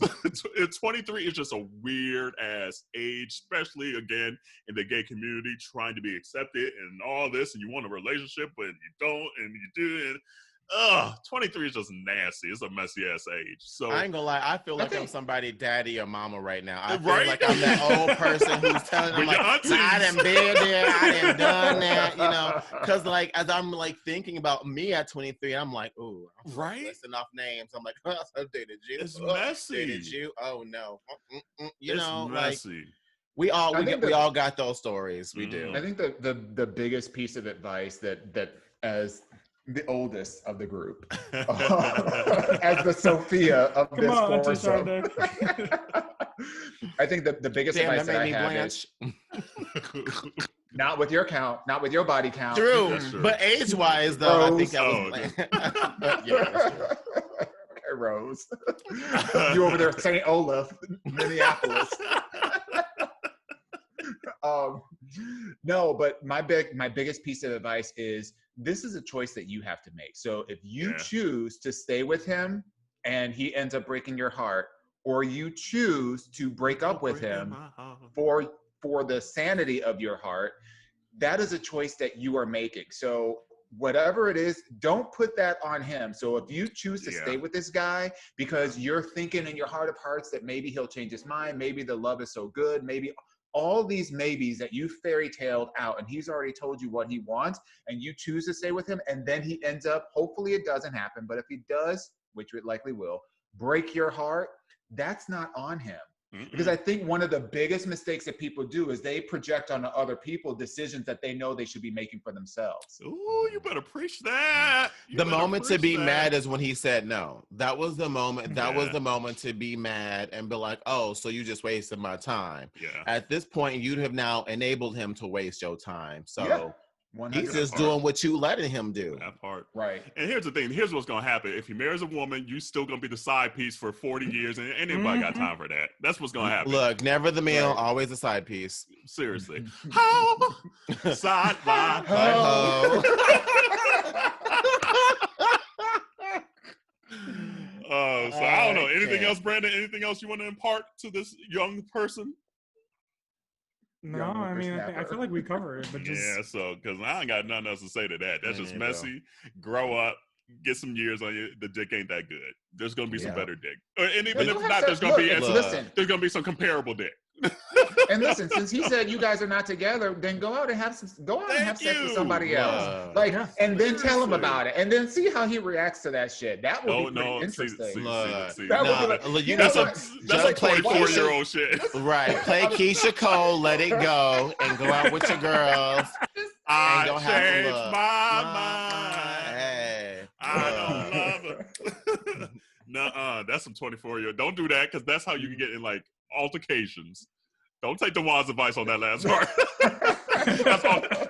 23 is just a weird ass age, especially again in the gay community, trying to be accepted and all this, and you want a relationship, but you don't, and you do, and 23 is just nasty. It's a messy ass age. So I ain't gonna lie, I feel like I'm somebody daddy or mama right now. I feel Right? like I'm that old person who's telling them With your like, aunties. I done been there, I done done that, you know. Cause like as I'm like thinking about me at 23, I'm like, ooh, Right? that's enough names. I'm like, I dated you. It's Oh, messy. Dated you. Oh no. You it's know, messy. like we all got those stories. We Mm. do. I think the biggest piece of advice that as the oldest of the group, as the Sophia of Come this on, foursome, I think the biggest Damn, advice that that I made me have blanch. is not with your count, not with your body count. True. That's true. But age-wise, though, I think I Rose. was. Yeah, that's true. Okay, Rose. You over there, St. Olaf, Minneapolis. No, but my biggest piece of advice is this is a choice that you have to make. So if you choose to stay with him and he ends up breaking your heart, or you choose to break up with him for the sanity of your heart, that is a choice that you are making. So whatever it is, don't put that on him. So if you choose to stay with this guy because you're thinking in your heart of hearts that maybe he'll change his mind, maybe the love is so good, maybe all these maybes that you fairy taled out, and he's already told you what he wants, and you choose to stay with him, and then he ends up, hopefully it doesn't happen, but if he does, which it likely will, break your heart, that's not on him. Because I think one of the biggest mistakes that people do is they project on other people decisions that they know they should be making for themselves. Ooh, you better preach that. The moment to be mad is when he said no. That was the moment. That was the moment to be mad and be like, oh, so you just wasted my time. Yeah. At this point, you have now enabled him to waste your time. So he's 100%. just doing what you letting him do. That part. Right. And here's the thing. Here's what's going to happen. If he marries a woman, you still going to be the side piece for 40 years, and anybody got time for that. That's what's going to happen. Look, never the meal, always a side piece. Seriously. Ho! Side by Ho! So I don't know. Anything else, Brandon? Anything else you want to impart to this young person? No, I mean, I feel like we covered it, but just so because I ain't got nothing else to say to that. That's just messy. Grow up, get some years on you. The dick ain't that good. There's gonna be some better dick, and even if not, there's gonna be there's gonna be some comparable dick. And listen, since he said you guys are not together, then go out and have sex with somebody else. And then tell him about it, and then see how he reacts to that shit. That would be pretty interesting. That's Just a 24-year-old shit. Right. Play Keisha Cole, Let It Go, and go out with your girls. I don't changed have my mind. Hey. I don't love her. Nuh-uh. That's some 24-year. Don't do that, because that's how you can get in like altercations. Don't take the wise advice on that last part.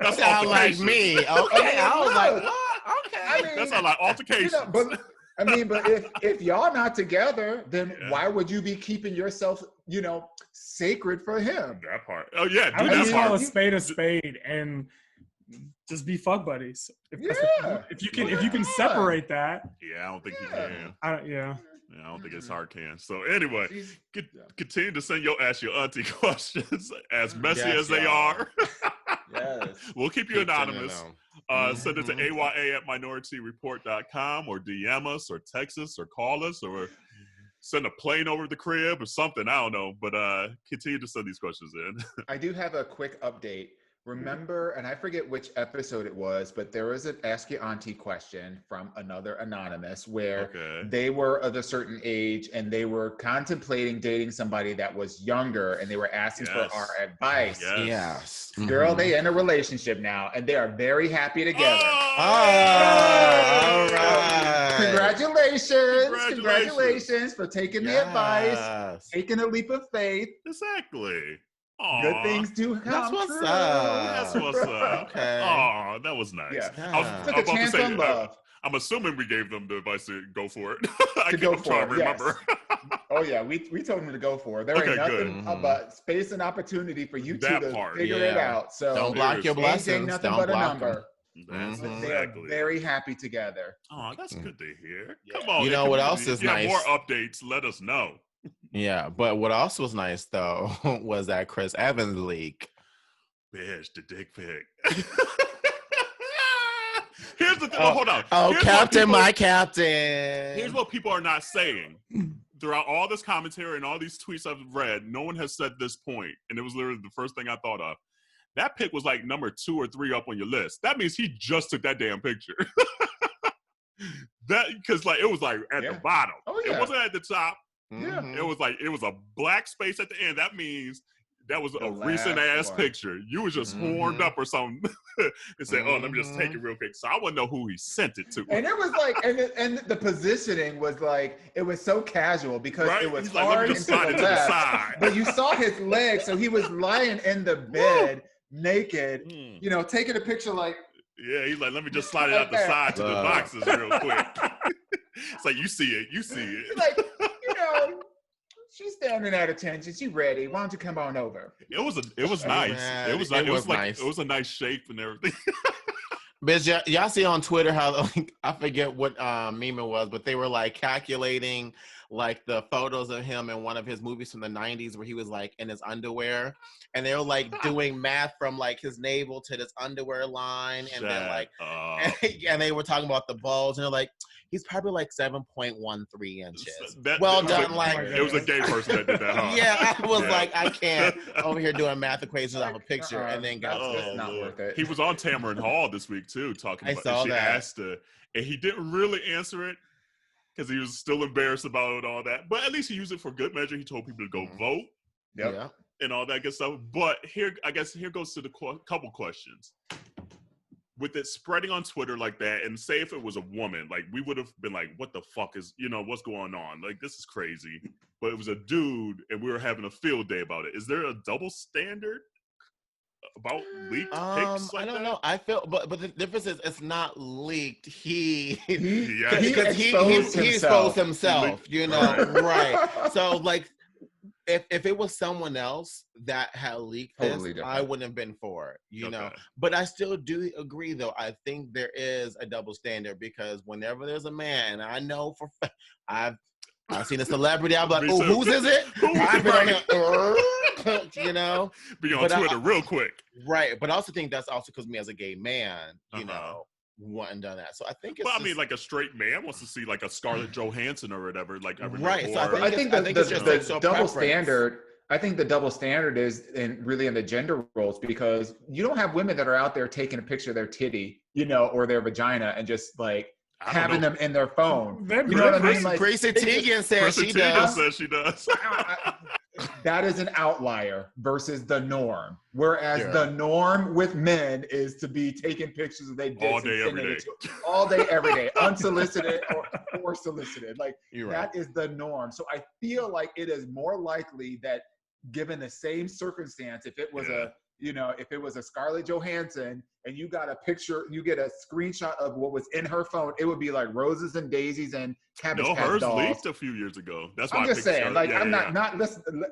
that's sound like me. Okay. I was like, what? Okay. I mean, that's not like altercations. But if y'all not together, then why would you be keeping yourself, sacred for him? That part. Oh yeah, I would just call a spade and just be fuck buddies. If you can separate that. Yeah, I don't think you can. I don't think it's hard can. So anyway, continue to send your auntie questions as messy as they are. We'll keep you anonymous. Send it to aya@minorityReport.com or DM us or text us or call us or send a plane over the crib or something. I don't know, but continue to send these questions in. I do have a quick update. Remember, and I forget which episode it was, but there was an Ask Your Auntie question from another anonymous where they were of a certain age and they were contemplating dating somebody that was younger and they were asking for our advice. Yes. Girl, they in a relationship now and they are very happy together. All right. Congratulations for taking the advice, taking a leap of faith. Exactly. Aw, Good things do come That's what's true. up. That's what's up. Okay. Oh, that was nice. Yeah. I was Took a about to chance say, on love. I'm assuming we gave them the advice to go for it. I'm Go trying for to it, remember. Oh yeah, we told them to go for it. There Okay, ain't good. nothing Mhm. but space and opportunity for you two That to part. figure it Yeah. out. So Don't block your Seriously. age blessings. ain't nothing Don't but a block number. That's Mhm. They are exactly it. very happy together. Oh, that's good to hear. Yeah. Come on. You the know what community. else is If you have nice? more updates, let us know. Yeah, but what else was nice though was that Chris Evans leak. Bitch, the dick pic. Here's the thing. Well, hold on. Oh, Here's Captain, what my Captain. Here's what people are not saying. Throughout all this commentary and all these tweets I've read, no one has said this point, and it was literally the first thing I thought of. That pic was like number 2 or 3 up on your list. That means he just took that damn picture. That because like it was like at the bottom. Oh, yeah. It wasn't at the top. Yeah. Mhm. It was a black space at the end. That means that was The a recent last ass one. picture. You was just horned up or something and said, "Oh, let me just take it real quick." So I wouldn't know who he sent it to. And it was like, and the positioning was like, it was so casual because Right? it was He's like, "Let hard me and just to slide the it to the left, side." but you saw his legs, so he was lying in the bed naked, Mm. you know, taking a picture like. Yeah, he's like, "Let me just slide it out the side to the boxes real quick." It's like you see it. He's like, you know, she's standing at attention. She's ready. Why don't you come on over? It was nice. Man, It was nice. It was a nice shape and everything. Bitch, y'all see on Twitter how like I forget what meme it was, but they were like calculating like the photos of him in one of his movies from the 90s where he was like in his underwear, and they were like doing math from like his navel to this underwear line, and then like and they were talking about the bulge, and they're like, he's probably like 7.13 inches. Well done, like it was a gay person that did that, huh? Yeah, I was like, I can't over here doing math equations off a picture, and then got that's not worth it. He was on Tamron Hall this week too, talking about. saw she that. asked her, and he didn't really answer it because he was still embarrassed about all that. But at least he used it for good measure. He told people to go vote, Yeah. and all that good stuff. But here goes to the couple questions. With it spreading on Twitter like that, and say if it was a woman, like we would have been like, "What the fuck is what's going on? Like this is crazy." But it was a dude, and we were having a field day about it. Is there a double standard about leaked pics like I don't that? know. I feel, but the difference is it's not leaked. He exposed exposed himself. You know, right? So like, if it was someone else that had leaked Totally this, different. I wouldn't have been for it. You know, Okay. but I still do agree, though. I think there is a double standard because whenever there's a man, I know for I've seen a celebrity. I'm like, Me oh, too. whose is it? Who is I've it, been on right? here, you know. Be on But Twitter real quick. Right, but I also think that's also because me as a gay man, you Uh-huh. know, wasn't done that. So I think it's. But I mean, like a straight man wants to see like a Scarlett Johansson or whatever. Like Right, so I think it's just the sexual double preference. standard. I think the double standard is in the gender roles because you don't have women that are out there taking a picture of their titty, you know, or their vagina and just like having them in their phone. They're You know what I mean? Chris- Like, Gracie Teigen says Kristen she Teigen does. says she does. that is an outlier versus the norm. Whereas Yeah. the norm with men is to be taking pictures of their dicks All and day, sending every it day. to all day, every day, unsolicited or solicited. Like You're that is the norm. So I feel like it is more likely that given the same circumstance, if it was if it was a Scarlett Johansson and you got a picture, you get a screenshot of what was in her phone, it would be like roses and daisies and Cabbage No, Patch hers dolls. leaked a few years ago. That's why I'm I just picked saying, Scarlett. like, I'm not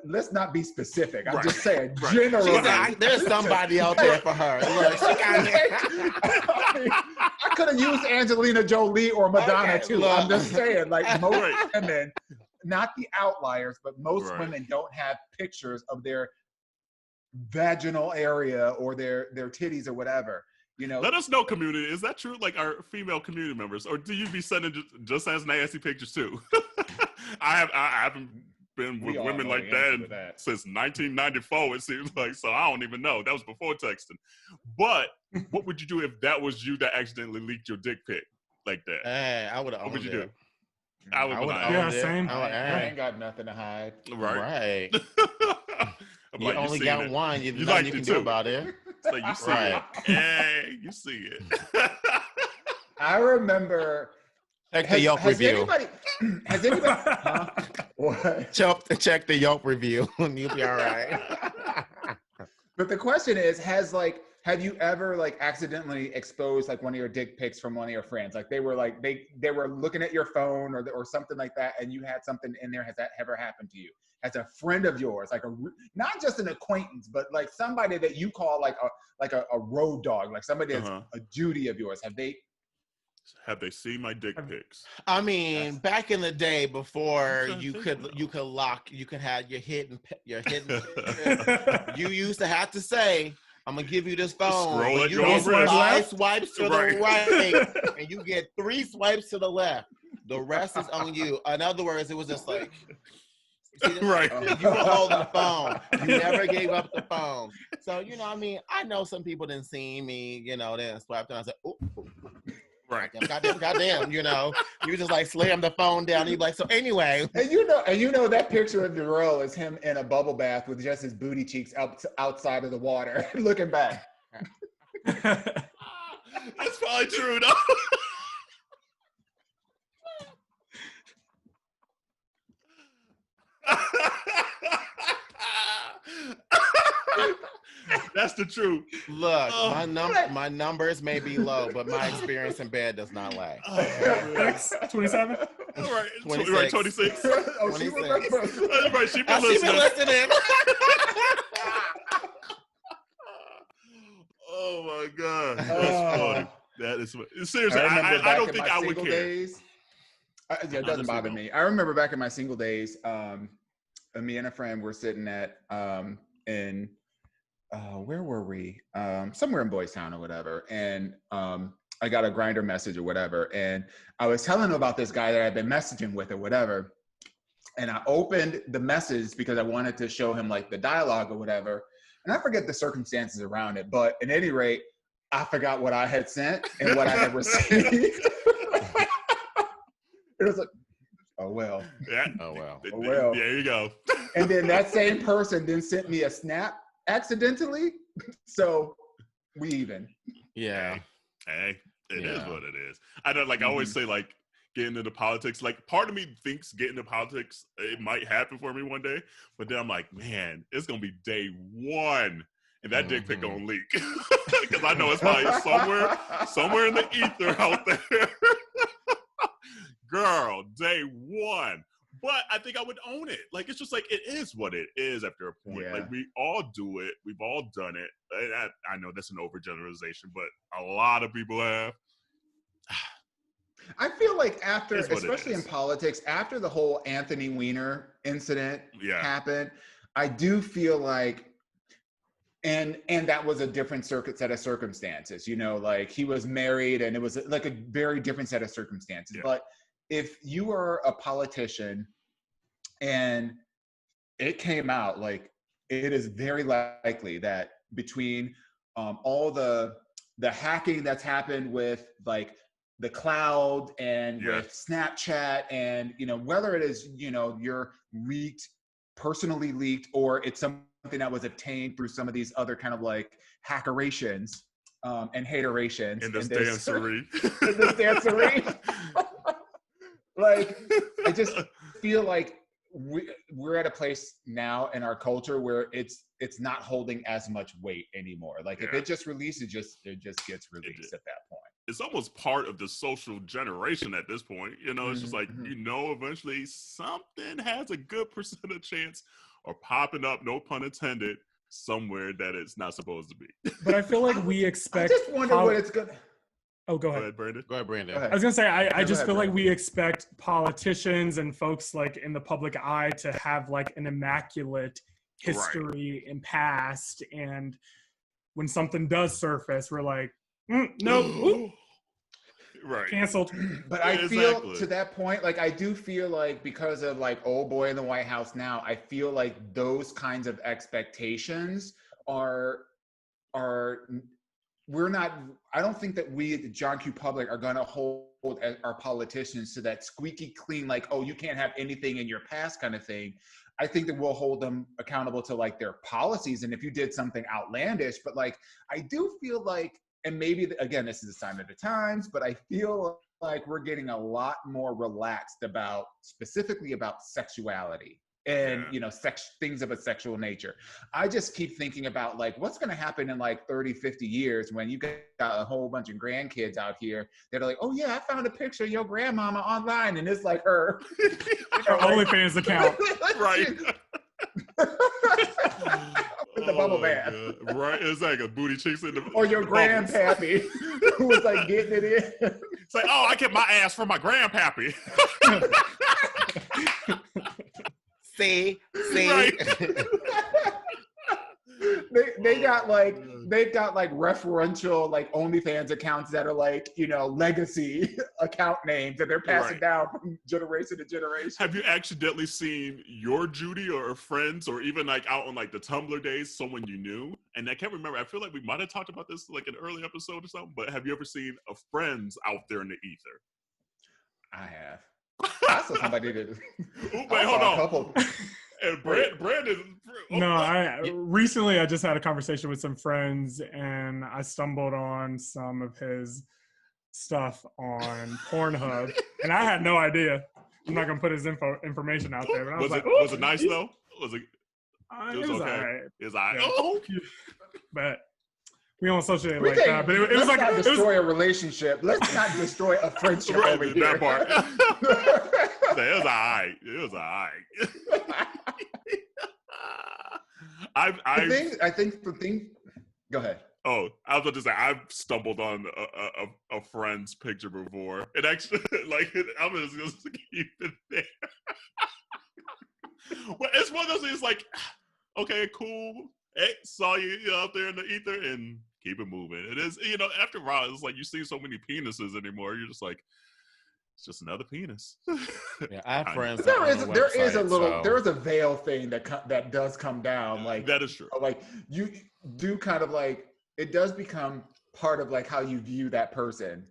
let's not be specific. I'm Right. just saying, Right. generally. She's like, there's somebody out there for her. Look, she got I could have used Angelina Jolie or Madonna Okay, too. look. I'm just saying, like most Right. women, not the outliers, but most Right. women don't have pictures of their vaginal area or their titties or whatever. You know, Let us know, community. Is that true? Like our female community members, or do you be sending just as nasty pictures too? I haven't been with We all women know like the answer that, to that. since 1994. It seems like, so I don't even know. That was before texting. But what would you do if that was you that accidentally leaked your dick pic like that? Hey, I would have What would you owned do? it. I would. Yeah, same. I ain't got nothing to hide. Right. I'm You like, only seen got it. one. You Nothing liked you it can too. do about it. It's like you see Right. it. Hey, you see it. I remember. Check the Yelp review. Has anybody? Huh? What? Check the Yelp review, and you'll be all right. But the question is, have you ever like accidentally exposed like one of your dick pics from one of your friends? Like they were looking at your phone or something like that, and you had something in there. Has that ever happened to you? As a friend of yours, like not just an acquaintance, but like somebody that you call like a road dog, like somebody that's a Judy of yours. Have they seen my dick pics? I mean, back in the day before you could have your hidden you used to have to say, I'm gonna give you this phone. Scroll at you your get wrist. 5 swipes to the right, and you get 3 swipes to the left. The rest is on you. In other words, it was just like, right. You were holding the phone. You never gave up the phone. So I know some people didn't see me, then swiped and I said, oh. Right. Goddamn, you just like slam the phone down. And you like, so anyway. And that picture of Darrell is him in a bubble bath with just his booty cheeks outside of the water, looking back. That's probably true, though. That's the truth. Look, my numbers may be low, but my experience in bed does not lag. 27? All right, 26. Right, 26. Oh, 26. That's right, she been listening. Oh my God, that's funny. That is seriously. I don't think I would care. Days, it doesn't bother me. I remember back in my single days, me and a friend were sitting at in where were we? Somewhere in Boys Town or whatever. And I got a Grindr message or whatever. And I was telling him about this guy that I'd been messaging with or whatever. And I opened the message because I wanted to show him like the dialogue or whatever. And I forget the circumstances around it. But at any rate, I forgot what I had sent and what I had received. It was like, oh, well. Yeah. Oh, well. Oh, well. There you go. And then that same person then sent me a snap accidentally, so we even. Yeah. Hey, it is what it is. I know, like I always say, like getting into politics. Like part of me thinks getting into politics, it might happen for me one day, but then I'm like, man, it's gonna be day one, and that dick pic gonna leak because I know it's probably somewhere in the ether out there. Girl, day one. But I think I would own it. Like, it's just like, it is what it is after a point. Yeah. Like, we all do it. We've all done it. I know that's an overgeneralization, but a lot of people have. I feel like after, especially in politics, after the whole Anthony Weiner incident happened, I do feel like, and that was a different set of circumstances. Like he was married and it was like a very different set of circumstances. Yeah. But if you are a politician and it came out, like it is very likely that between all the hacking that's happened with like the cloud and with Snapchat and, whether it is, you're personally leaked or it's something that was obtained through some of these other kind of like hackerations and haterations. In this dancery. In this dancery. Like, I just feel like we're at a place now in our culture where it's not holding as much weight anymore. Like if it just releases, it just gets released at that point. It's almost part of the social generation at this point. It's just like, eventually something has a good % chance of popping up, no pun intended, somewhere that it's not supposed to be. But I feel like we expect. I just wonder what it's going to. Oh, go ahead. Go ahead, Brandon. Go ahead, Brandon. I was going to say, I just feel like we expect politicians and folks like in the public eye to have like an immaculate history and past. And when something does surface, we're like, nope. Right. Canceled. But I feel to that point, like I do feel like because of like Old Boy in the White House now, I feel like those kinds of expectations are we're not, I don't think that we, the John Q. public, are going to hold our politicians to that squeaky clean, like, oh, you can't have anything in your past kind of thing. I think that we'll hold them accountable to like their policies. And if you did something outlandish, but like, I do feel like, and maybe, again, this is a sign of the times, but I feel like we're getting a lot more relaxed specifically about sexuality and things of a sexual nature. I just keep thinking about like what's going to happen in like 30, 50 years when you got a whole bunch of grandkids out here that are like, oh yeah, I found a picture of your grandmama online and it's like her OnlyFans account. Right. With the bubble bath. God. Right, it's like a booty cheeks in the or your grandpappy who was like getting it in. It's like, oh, I get my ass from my grandpappy. See, Right. They've got like referential like OnlyFans accounts that are like legacy account names that they're passing down from generation to generation. Have you accidentally seen your Judy or friends or even like out on like the Tumblr days someone you knew? And I can't remember. I feel like we might have talked about this like an early episode or something. But have you ever seen a friends out there in the ether? I have. I saw somebody that. Wait, hold on. And Brandon. No, recently I just had a conversation with some friends and I stumbled on some of his stuff on Pornhub and I had no idea. I'm not gonna put his information out there, but I was like, was it nice though? Was it? It was okay. Alright. It was alright. Yeah. Oh. But we don't associate like that. But it was like not destroy a relationship. Let's not destroy a friendship over here. That part. It was alright. It was alright. I think the thing. Go ahead. Oh, I was about to say I've stumbled on a friend's picture before. It actually, like, I'm just gonna keep it there. Well, it's one of those things. Like, okay, cool. Hey, saw you out there in the ether, and keep it moving. It is, after a while, it's like you see so many penises anymore. You're just like, it's just another penis. Yeah, I have friends. There is a veil thing that does come down. Like that is true. Like you do kind of like it does become part of like how you view that person.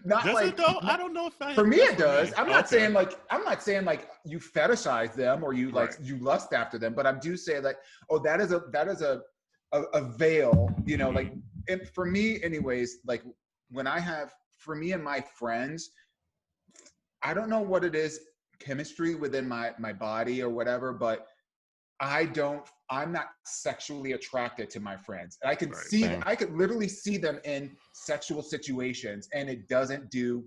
Not does like it though? I don't know if for me it does. I'm not saying like you fetishize them or you like you lust after them, but I do say like, oh, that is a veil, like for me anyways, like for me and my friends, I don't know what it is, chemistry within my body or whatever, but I'm not sexually attracted to my friends. I could literally see them in sexual situations and it doesn't do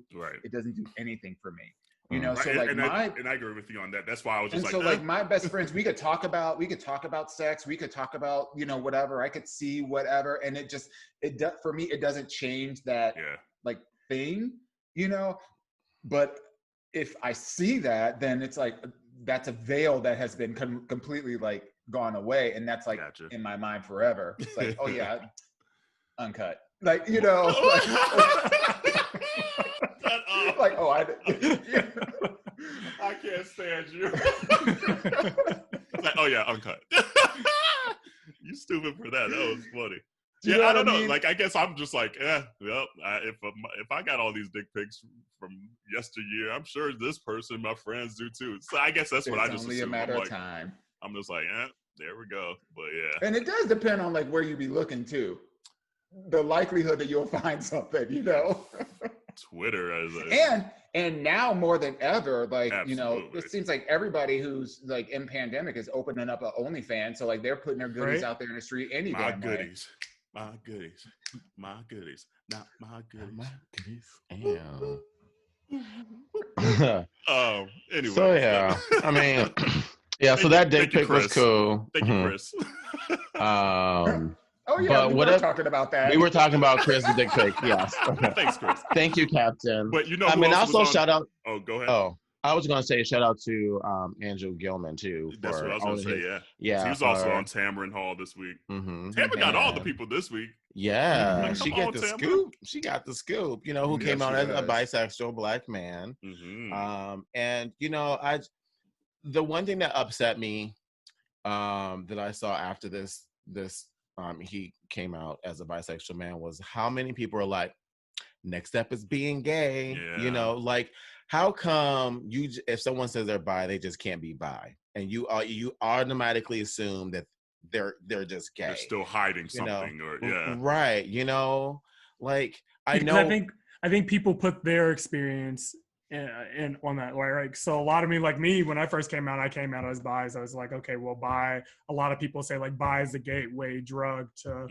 anything for me. So like and I agree with you on that. That's why I was just like my best friends, we could talk about sex, we could talk about, whatever. I could see whatever. And for me, it doesn't change that like thing, but if I see that, then it's like, that's a veil that has been completely like gone away. And that's like in my mind forever. It's like, oh yeah, uncut. Like, like, oh, I can't stand you. Like, oh yeah, uncut. You stupid for that. That was funny. I don't know. Like, I guess I'm just like, if I got all these dick pics from yesteryear, I'm sure this person, my friends do too. So I guess that's what I just assume. It's only a matter of time. I'm just like, there we go. But yeah. And it does depend on like where you be looking too. The likelihood that you'll find something, Twitter and now more than ever, like, absolutely. It seems like everybody who's like in pandemic is opening up an OnlyFans. So like they're putting their goodies out there in the street any damn way. My goodies. My goodies. Not my goodies. My goodies. Anyway. So yeah, I mean, yeah. So that dick pic was cool. Thank you, Chris. Oh yeah, we were talking about that. We were talking about Chris' dick pic. Yes. Thanks, Chris. Thank you, Captain. But I mean, also shout out. Oh, go ahead. Oh, I was going to say shout out to Andrew Gillum too. That's what I was going to say. Yeah. He was also on Tamron Hall this week. Mm-hmm. Tamron got all the people this week. Yeah, she got the scoop. She got the scoop. Who came out as a bisexual black man. Mm-hmm. And the one thing that upset me, that I saw after this, he came out as a bisexual man was how many people are like, next step is being gay. Yeah. Like how come if someone says they're bi, they just can't be bi, and you automatically assume that they're just gay. They're still hiding something, right? Like I know. I think people put their experience and on that way, right? So a lot of me, like me, when I first came out, I came out as bi. So I was like, okay, well, bi. A lot of people say like bi is the gateway drug to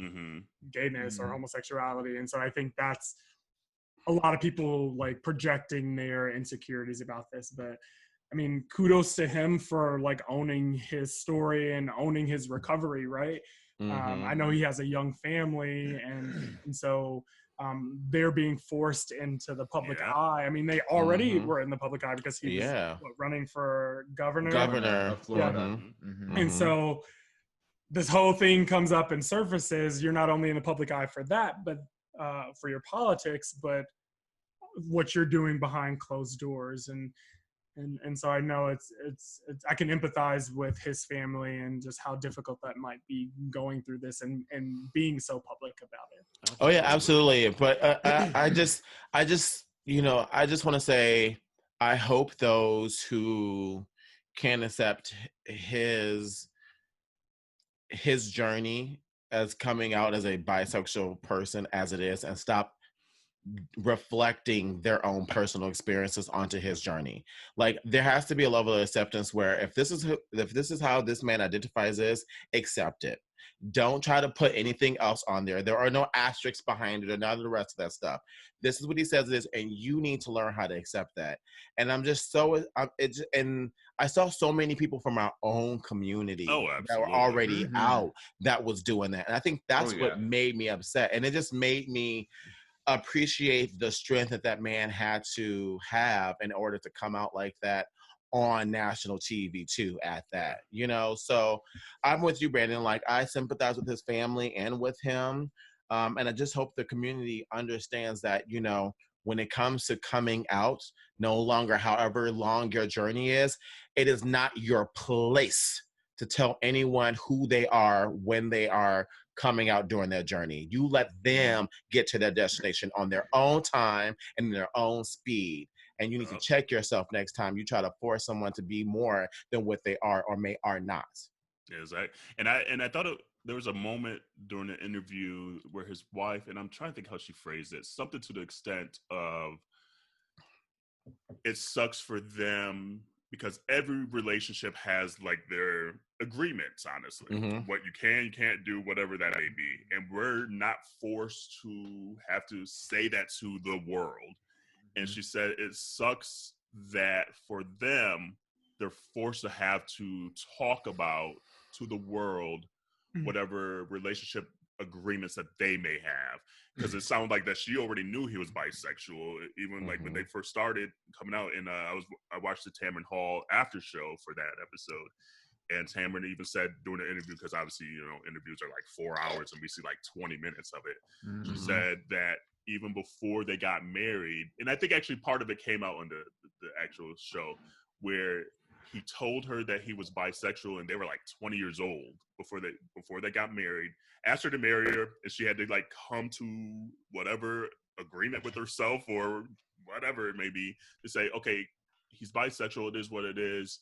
gayness or homosexuality, and so I think that's a lot of people like projecting their insecurities about this. But I mean, kudos to him for like owning his story and owning his recovery, right? I know he has a young family, and so they're being forced into the public eye. I mean, they already were in the public eye because he was running for governor of Florida. And so this whole thing comes up and surfaces. You're not only in the public eye for that, but for your politics, but what you're doing behind closed doors. And so I know it's I can empathize with his family and just how difficult that might be going through this and being so public about it. Oh yeah, absolutely. But I just want to say, I hope those who can accept his journey as coming out as a bisexual person as it is, and stop reflecting their own personal experiences onto his journey. Like, there has to be a level of acceptance where if this is how this man identifies as, accept it. Don't try to put anything else on there. There are no asterisks behind it or none of the rest of that stuff. This is what he says it is, and you need to learn how to accept that. And I'm just and I saw so many people from our own community that were already out that was doing that. And I think that's what made me upset. And it just made me appreciate the strength that man had to have in order to come out like that on national TV too, at that, so I'm with you, Brandon. Like, I sympathize with his family and with him. And I just hope the community understands that, when it comes to coming out, no longer, however long your journey is, it is not your place to tell anyone who they are when they are coming out during their journey. You let them get to their destination on their own time and their own speed. And you need to check yourself next time you try to force someone to be more than what they are or are not. Exactly. And I thought there was a moment during the interview where his wife, and I'm trying to think how she phrased it, something to the extent of, it sucks for them because every relationship has like their agreements, honestly, what you can't do, whatever that may be. And we're not forced to have to say that to the world. And she said it sucks that for them, they're forced to have to talk about to the world whatever relationship agreements that they may have. Because it sounded like that she already knew he was bisexual, even like when they first started coming out. And I watched the Tamron Hall after show for that episode. And Tamron even said during the interview, because obviously, interviews are like 4 hours and we see like 20 minutes of it. She said that even before they got married, and I think actually part of it came out on the actual show, where he told her that he was bisexual and they were like 20 years old before they got married, asked her to marry her, and she had to like come to whatever agreement with herself or whatever it may be to say, okay, he's bisexual, it is what it is,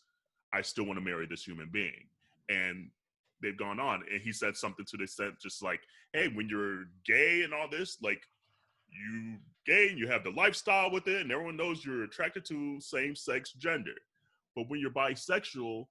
I still want to marry this human being. And they've gone on, and he said something to the extent just like, hey, when you're gay and all this, like, you gay and you have the lifestyle with it and everyone knows you're attracted to same-sex gender. But when you're bisexual,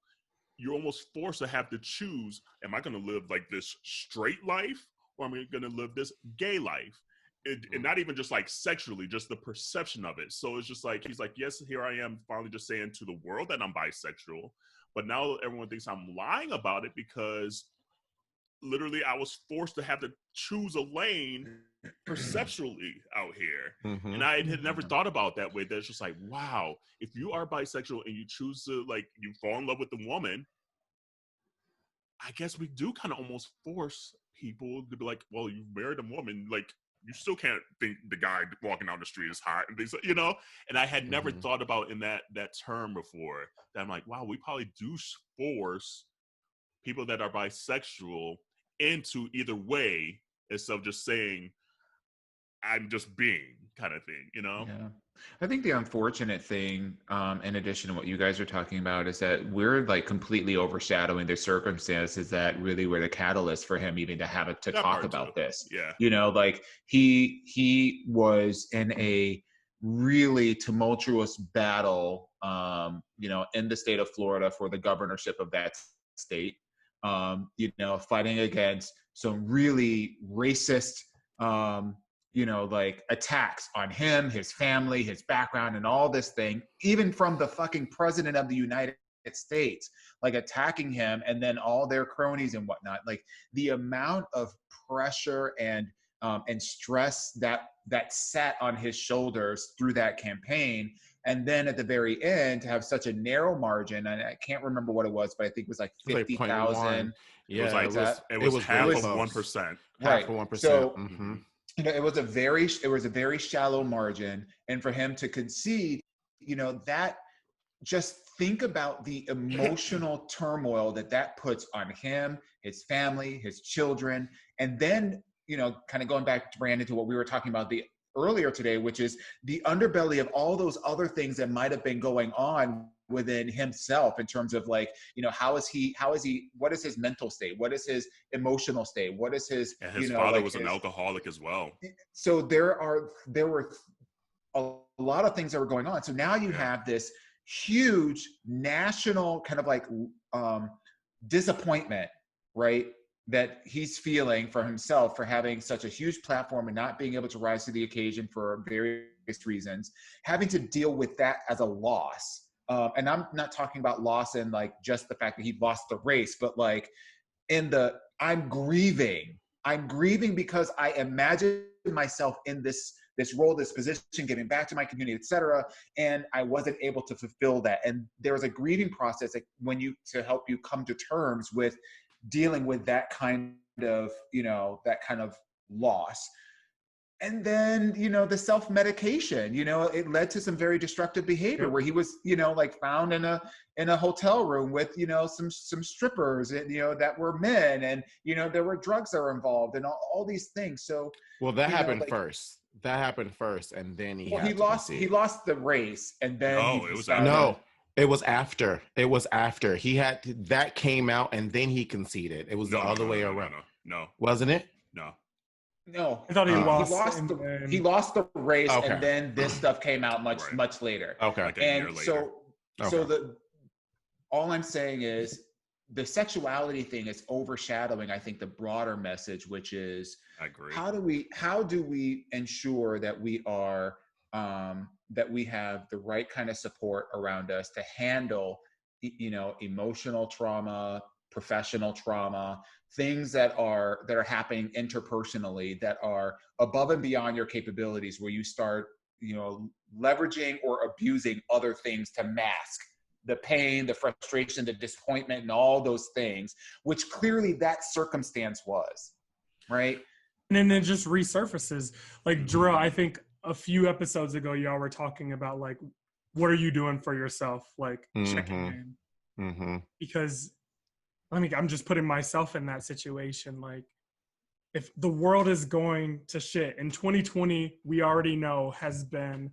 you're almost forced to have to choose, am I going to live like this straight life or am I going to live this gay life? And not even just like sexually, just the perception of it. So it's just like, he's like, yes, here I am finally just saying to the world that I'm bisexual. But now everyone thinks I'm lying about it because literally I was forced to have to choose a lane perceptually out here. And I had never thought about that way. That's just like, wow, if you are bisexual and you choose to, like, you fall in love with the woman, I guess we do kind of almost force people to be like, well, you married a woman, like, you still can't think the guy walking down the street is hot and things, and I had never thought about in that term before. That I'm like, wow, we probably do force people that are bisexual into either way instead of just saying, I'm just being, kind of thing, Yeah. I think the unfortunate thing, in addition to what you guys are talking about, is that we're like completely overshadowing the circumstances that really were the catalyst for him even to have it to talk about this. Yeah. Like he was in a really tumultuous battle, in the state of Florida for the governorship of that state, fighting against some really racist, attacks on him, his family, his background, and all this thing, even from the fucking president of the United States, like attacking him, and then all their cronies and whatnot. Like the amount of pressure and stress that sat on his shoulders through that campaign. And then at the very end, to have such a narrow margin, and I can't remember what it was, but I think it was like 50,000. Yeah, it was half of 1%. Half of 1%. So it was a very shallow margin, and for him to concede, that, just think about the emotional turmoil that puts on him, his family, his children, and then, kind of going back to Brandon, to what we were talking about earlier today, which is the underbelly of all those other things that might have been going on within himself, in terms of like, how is he, what is his mental state? What is his emotional state? What is his, and his father was an alcoholic as well. So there were a lot of things that were going on. So now you have this huge national kind of like disappointment, right, that he's feeling for himself for having such a huge platform and not being able to rise to the occasion for various reasons, having to deal with that as a loss. And I'm not talking about loss in like just the fact that he lost the race, but like I'm grieving because I imagine myself in this role, this position, giving back to my community, etc. And I wasn't able to fulfill that. And there was a grieving process to help you come to terms with dealing with that kind of loss. And then, the self-medication, it led to some very destructive behavior where he was, found in a hotel room with, some strippers and, that were men, and, there were drugs that were involved and all these things. So, well, that happened first. That happened first, and then he lost the race, and then it was after. It was after that came out, and then he conceded. It was the other way around. No, wasn't it? No, I thought he he lost the race, okay. And then this stuff came out much later. Okay, like a year later. All I'm saying is the sexuality thing is overshadowing, I think, the broader message, which is, I agree. How do we ensure that we are that we have the right kind of support around us to handle, emotional trauma, professional trauma, things that are happening interpersonally that are above and beyond your capabilities, where you start, leveraging or abusing other things to mask the pain, the frustration, the disappointment, and all those things, which clearly that circumstance was, right? And then it just resurfaces. Like, Jarrell, I think a few episodes ago, y'all were talking about, like, what are you doing for yourself? Like, checking in. Because, I'm just putting myself in that situation. Like, if the world is going to shit, in 2020, we already know has been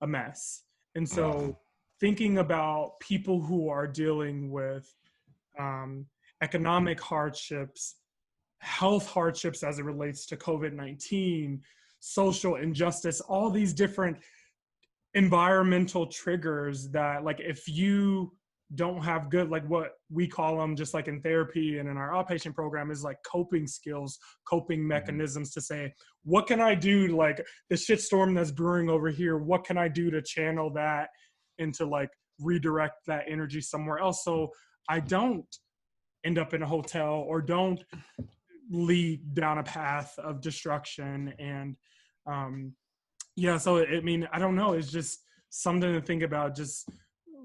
a mess. And so thinking about people who are dealing with economic hardships, health hardships as it relates to COVID-19, social injustice, all these different environmental triggers that, like, if you don't have good, like what we call them, just like in therapy and in our outpatient program, is like coping skills, coping mechanisms to say, what can I do to, like, the shitstorm that's brewing over here, what can I do to channel that into, like, redirect that energy somewhere else so I don't end up in a hotel or don't lead down a path of destruction. And so I don't know, it's just something to think about, just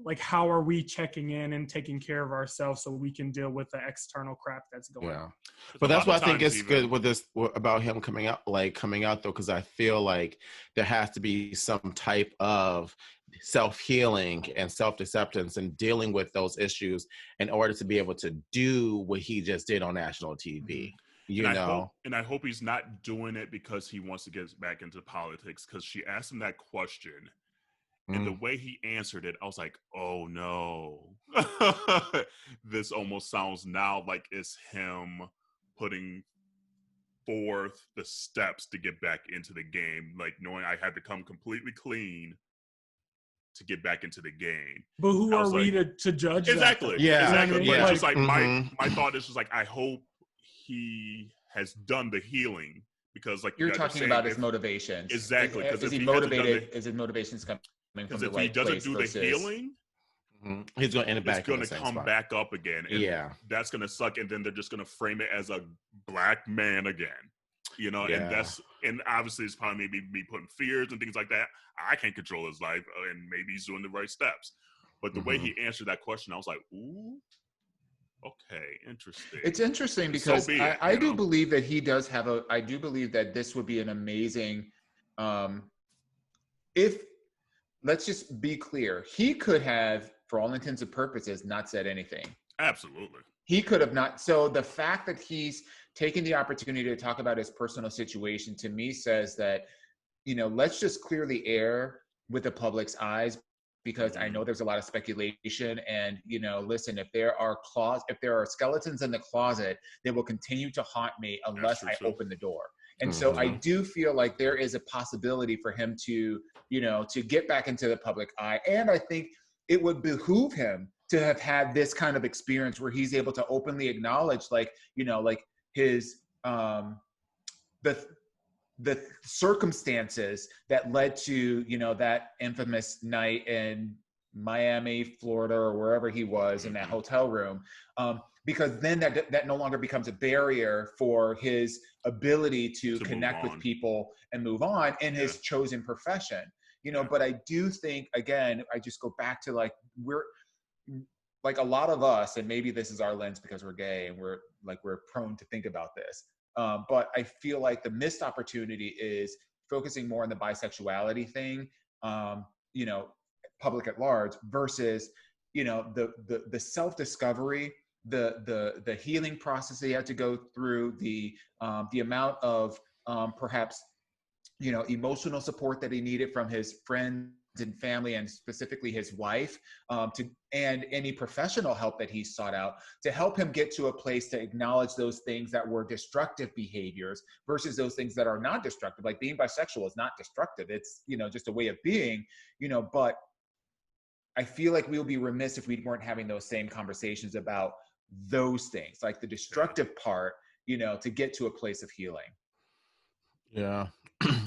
like, how are we checking in and taking care of ourselves so we can deal with the external crap that's going on. But that's why I think it's good with this, about him coming out though, because I feel like there has to be some type of self-healing and self-acceptance and dealing with those issues in order to be able to do what he just did on national TV. I hope he's not doing it because he wants to get back into politics, because she asked him that question. And the way he answered it, I was like, oh no. This almost sounds now like it's him putting forth the steps to get back into the game, like knowing I had to come completely clean to get back into the game. But who I are was we like, to judge exactly, that? Yeah, exactly. You know But what I it's mean? just like Mhm. my thought is just like, I hope he has done the healing, because like you You're guys are talking saying, about his motivations. exactly, because Is if he he hasn't done motivated? Is his motivations coming from the if he right doesn't place do the versus? healing, He's going to end up it's back in going the to same come spot. back up again, and Yeah. that's going to suck. And then they're just going to frame it as a black man again, you know. Yeah. And obviously it's probably maybe me putting fears and things like that. I can't control his life, and maybe he's doing the right steps. But the way he answered that question, I was like, ooh, okay, interesting. It's interesting because So be it, I you do know? believe that he does have a. I do believe that this would be an amazing. If let's just be clear, he could have, for all intents and purposes, not said anything. Absolutely. He could have not. So the fact that he's taking the opportunity to talk about his personal situation, to me, says that, you know, let's just clearly air with the public's eyes, because I know there's a lot of speculation. And, you know, listen, if there are skeletons in the closet, they will continue to haunt me unless I open the door. And so I do feel like there is a possibility for him to, you know, to get back into the public eye. And I think it would behoove him to have had this kind of experience where he's able to openly acknowledge, like, you know, like his, the circumstances that led to, you know, that infamous night in Miami, Florida, or wherever he was in that hotel room. Because then that no longer becomes a barrier for his ability to connect with people and move on in his chosen profession. You know, but I do think, again, I just go back to, like, we're like, a lot of us, and maybe this is our lens because we're gay and we're prone to think about this. But I feel like the missed opportunity is focusing more on the bisexuality thing, you know, public at large, versus, you know, the self-discovery, the healing process he had to go through, the amount of perhaps, you know, emotional support that he needed from his friends and family, and specifically his wife, and any professional help that he sought out to help him get to a place to acknowledge those things that were destructive behaviors versus those things that are not destructive. Like, being bisexual is not destructive. It's, you know, just a way of being, you know. But I feel like we would be remiss if we weren't having those same conversations about those things, like the destructive part, you know, to get to a place of healing. Yeah.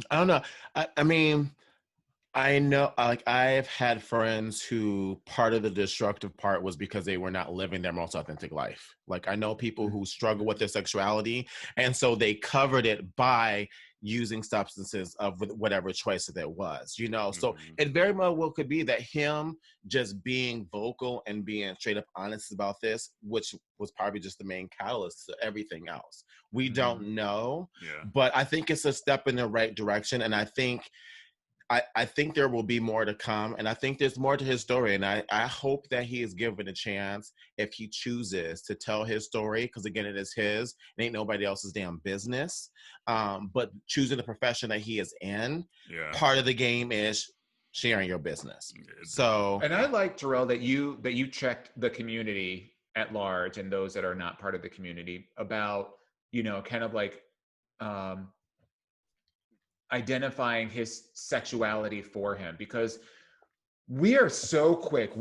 I don't know. I mean, I know, like, I've had friends who part of the destructive part was because they were not living their most authentic life. Like, I know people who struggle with their sexuality, and so they covered it by using substances of whatever choice that it was, you know? So it very well could be that him just being vocal and being straight up honest about this, which was probably just the main catalyst to everything else. We don't know, but I think it's a step in the right direction. And I think there will be more to come, and I think there's more to his story, and I hope that he is given a chance, if he chooses to tell his story, because again, it is his. It ain't nobody else's damn business. But choosing the profession that he is in, part of the game is sharing your business. So, and I like, Terrell, that you checked the community at large and those that are not part of the community about, you know, kind of like identifying his sexuality for him, because we are so quick,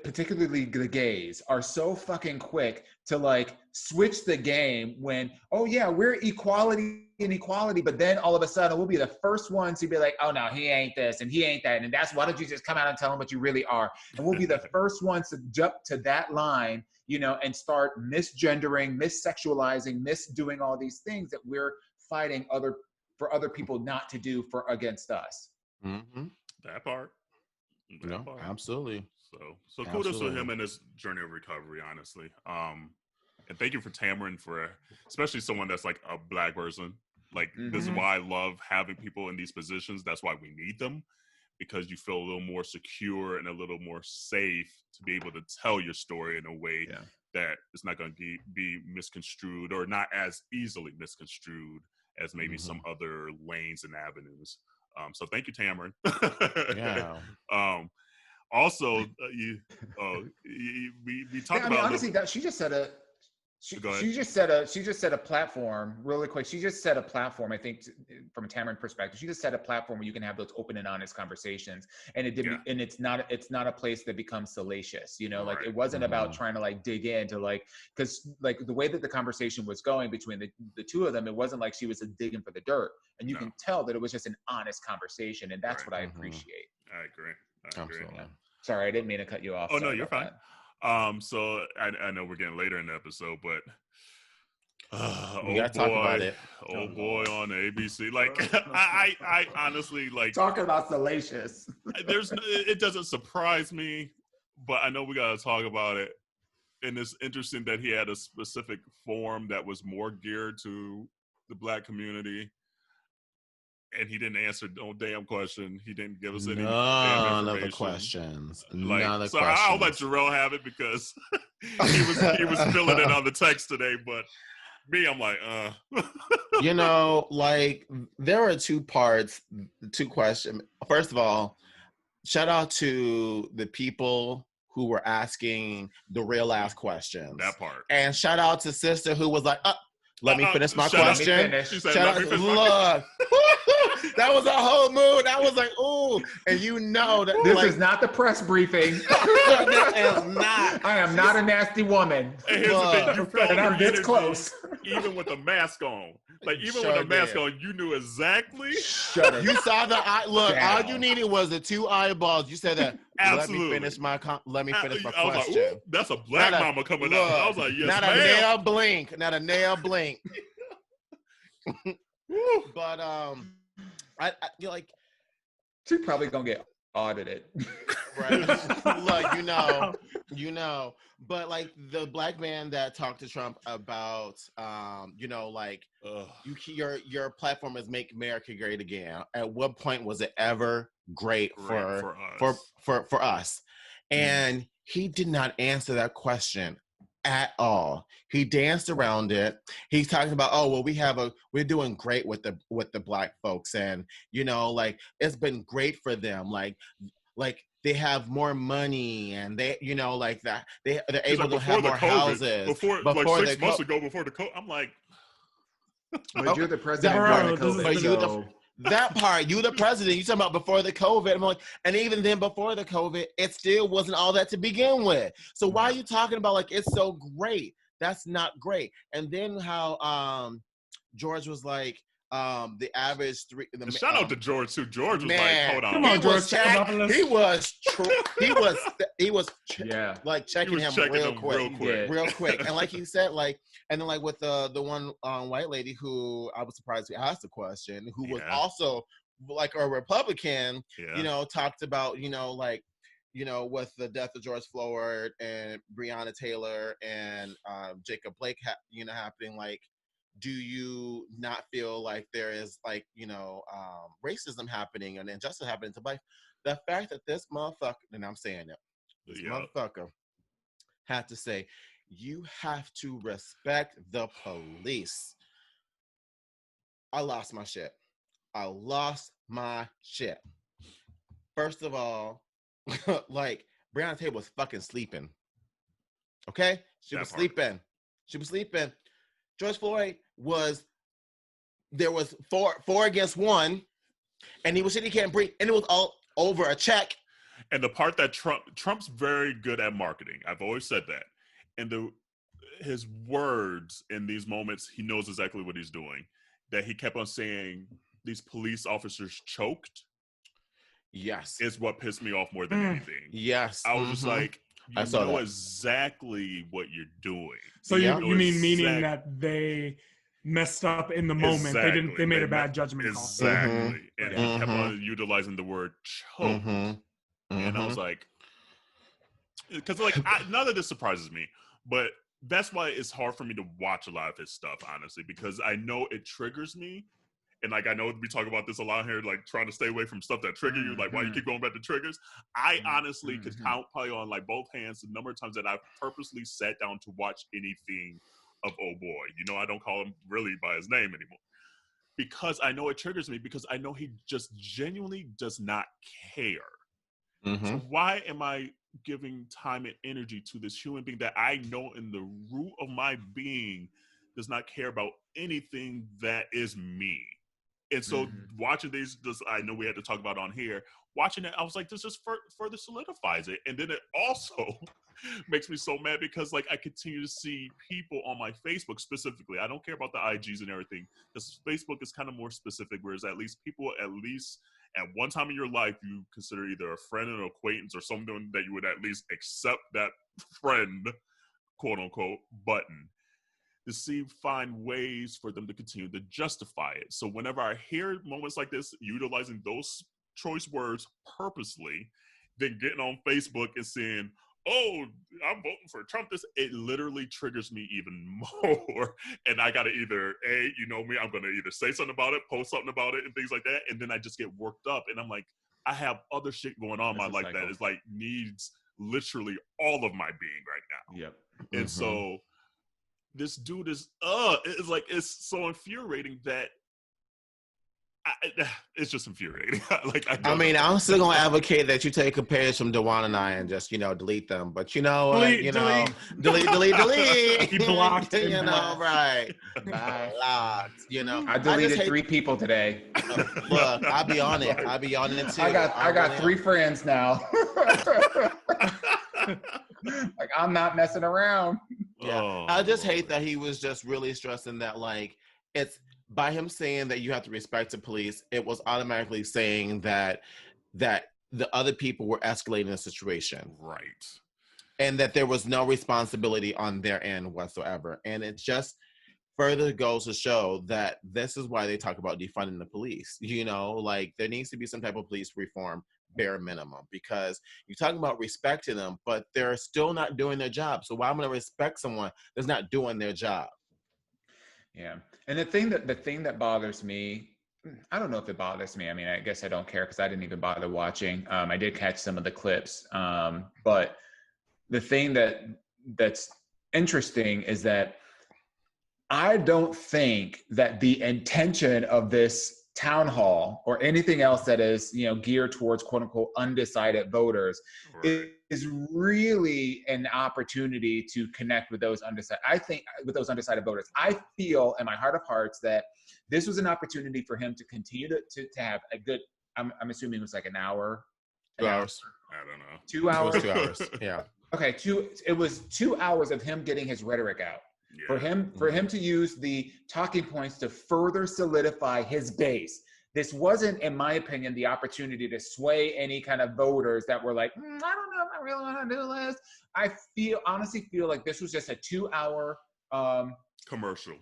particularly the gays are so fucking quick to, like, switch the game when, oh yeah, we're equality, but then all of a sudden we'll be the first ones to be like, oh no, he ain't this and he ain't that, and that's, why don't you just come out and tell him what you really are? And we'll be the first ones to jump to that line, you know, and start misgendering, missexualizing, misdoing all these things that we're fighting for other people not to do against us. That part. No, absolutely. So kudos to him and his journey of recovery, honestly. And thank you for Tamron, for especially someone that's like a Black person. Like, this is why I love having people in these positions. That's why we need them, because you feel a little more secure and a little more safe to be able to tell your story in a way that it's not going to be misconstrued, or not as easily misconstrued as maybe some other lanes and avenues. So thank you, Tamron. Also, we talked about. Honestly, that she just said She just set a platform really quick. She just set a platform. I think from a Tamron perspective, she just set a platform where you can have those open and honest conversations. And and it's not a place that becomes salacious. You know, like it wasn't about trying to like dig into like, because like the way that the conversation was going between the two of them, it wasn't like she was digging for the dirt. And you can tell that it was just an honest conversation, and that's what I appreciate. I agree. Absolutely. Yeah. Sorry, I didn't mean to cut you off. Oh no, you're fine. So I know we're getting later in the episode, but we gotta talk about it. Oh boy, on the ABC. Like I honestly like talking about salacious. It doesn't surprise me, but I know we gotta talk about it. And it's interesting that he had a specific form that was more geared to the Black community. And he didn't answer no damn question. He didn't give us any damn information. None of the questions. Like, none of the so questions. I'll let Jarrell have it because he was filling it on the text today. But me, I'm like, You know, like there are two parts, two questions. First of all, shout out to the people who were asking the real ass questions. That part. And shout out to sister who was like, let me finish my question. Shout out, look. That was a whole mood. I was like, ooh. And you know that this is not the press briefing. This is not. I am not a nasty woman. And here's the thing, you felt and I'm this close. Even with the mask on. Like even with the mask on, you knew exactly. Shut it. You saw the eye. Look, all you needed was the two eyeballs. You said that. Absolutely. Let me finish my question. Like, ooh, that's a Black mama coming out. I was like, yes, not ma'am. a nail blink. Not a nail blink. But I you're like, she's probably gonna get audited. Right. Look, you know. But like the Black man that talked to Trump about, like your platform is Make America Great Again. At what point was it ever great for us? And he did not answer that question at all. He danced around it. He's talking about, oh well, we're doing great with the Black folks, and like it's been great for them. Like they have more money, and they, like that. They're able to have more houses. Before like 6 months ago, before the COVID, I'm like, but you're the president. That part, you the president. You talking about before the COVID? I'm like, and even then, before the COVID, it still wasn't all that to begin with. So why are you talking about like it's so great? That's not great. And then how George was like, the average three. Shout out to George too. George was like, hold on, come on, George. He was like checking him real quick. And like he said, like, and then like with the one white lady who I was surprised he asked the question, who was also like a Republican, talked about, with the death of George Floyd and Breonna Taylor and Jacob Blake, happening, like, do you not feel like there is like, racism happening and injustice happening to life? The fact that this motherfucker, and I'm saying it, this motherfucker had to say, you have to respect the police. I lost my shit. First of all, like, Breonna Taylor was fucking sleeping. Okay? She was sleeping. George Floyd there was four against one, and he said he can't breathe, and it was all over a check. And the part that Trump's very good at marketing. I've always said that. And his words in these moments, he knows exactly what he's doing. That he kept on saying these police officers choked. Yes. Is what pissed me off more than anything. Yes. I was just like, you know exactly what you're doing. So you mean meaning that they messed up in the moment. Exactly. They made a bad judgment call. Exactly. And he kept on utilizing the word choke. And I was like, because like none of this surprises me, but that's why it's hard for me to watch a lot of his stuff, honestly, because I know it triggers me. And like, I know we talk about this a lot here, like trying to stay away from stuff that trigger you, like why you keep going back to triggers. I honestly could count probably on like both hands the number of times that I've purposely sat down to watch anything of Oh Boy. I don't call him really by his name anymore. Because I know it triggers me, because I know he just genuinely does not care. So why am I giving time and energy to this human being that I know in the root of my being does not care about anything that is me. And so watching these, I know we had to talk about on here, watching it, I was like, this just further solidifies it. And then it also makes me so mad because like I continue to see people on my Facebook specifically. I don't care about the IGs and everything because Facebook is kind of more specific, whereas at least people at one time in your life, you consider either a friend, an acquaintance, or someone that you would at least accept that friend, quote unquote, button. To find ways for them to continue to justify it. So whenever I hear moments like this, utilizing those choice words purposely, then getting on Facebook and saying, oh, I'm voting for Trump, it literally triggers me even more. And I gotta either, you know me, I'm gonna either say something about it, post something about it, and things like that. And then I just get worked up. And I'm like, I have other shit going on in my life that is like needs literally all of my being right now. Yep. And so this dude is it's so infuriating that it's just infuriating. I'm still gonna advocate that you take a page from Dawon and I and just delete them. But delete. He blocked. Right? Blocked. I deleted 3 people today. Look, I'll be on it. I'll be on it too. I got 3 friends now. Like I'm not messing around. Yeah, I just hate that he was just really stressing that it's by him saying that you have to respect the police, it was automatically saying that the other people were escalating the situation. Right. And that there was no responsibility on their end whatsoever. And it just further goes to show that this is why they talk about defunding the police. There needs to be some type of police reform, bare minimum, because you're talking about respecting them, but they're still not doing their job. So why am I going to respect someone that's not doing their job? Yeah. And the thing that bothers me, I don't know if it bothers me. I mean, I guess I don't care because I didn't even bother watching. I did catch some of the clips. But the thing that's interesting is that I don't think that the intention of this town hall or anything else that is geared towards quote unquote undecided voters is really an opportunity to connect with those undecided voters. I feel in my heart of hearts that this was an opportunity for him to continue to have a good, I'm assuming it was like an hour. 2 hours. I don't know. 2 hours. It was 2 hours. Yeah. Okay. It was 2 hours of him getting his rhetoric out. Yeah. For him to use the talking points to further solidify his base. This wasn't, in my opinion, the opportunity to sway any kind of voters that were like, I don't know if I really want to do this. I honestly feel like this was just a 2 hour commercial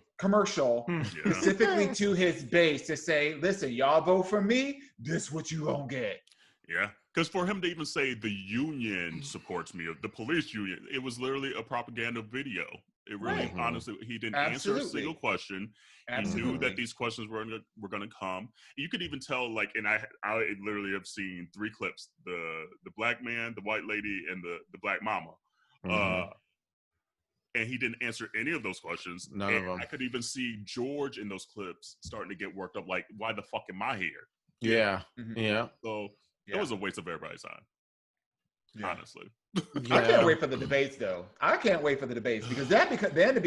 specifically to his base to say, listen, y'all vote for me, this what you gonna get. Yeah. Because for him to even say the union supports me, the police union, it was literally a propaganda video. It really, honestly, he didn't answer a single question. Absolutely. He knew that these questions were going to come. You could even tell, and I literally have seen 3 clips: the black man, the white lady, and the black mama. And he didn't answer any of those questions. None of them. I could even see George in those clips starting to get worked up, like, why the fuck am I here? Yeah. Yeah. So it was a waste of everybody's time. Yeah. Honestly. Yeah. I can't wait for the debates, though. I can't wait for the debates because then it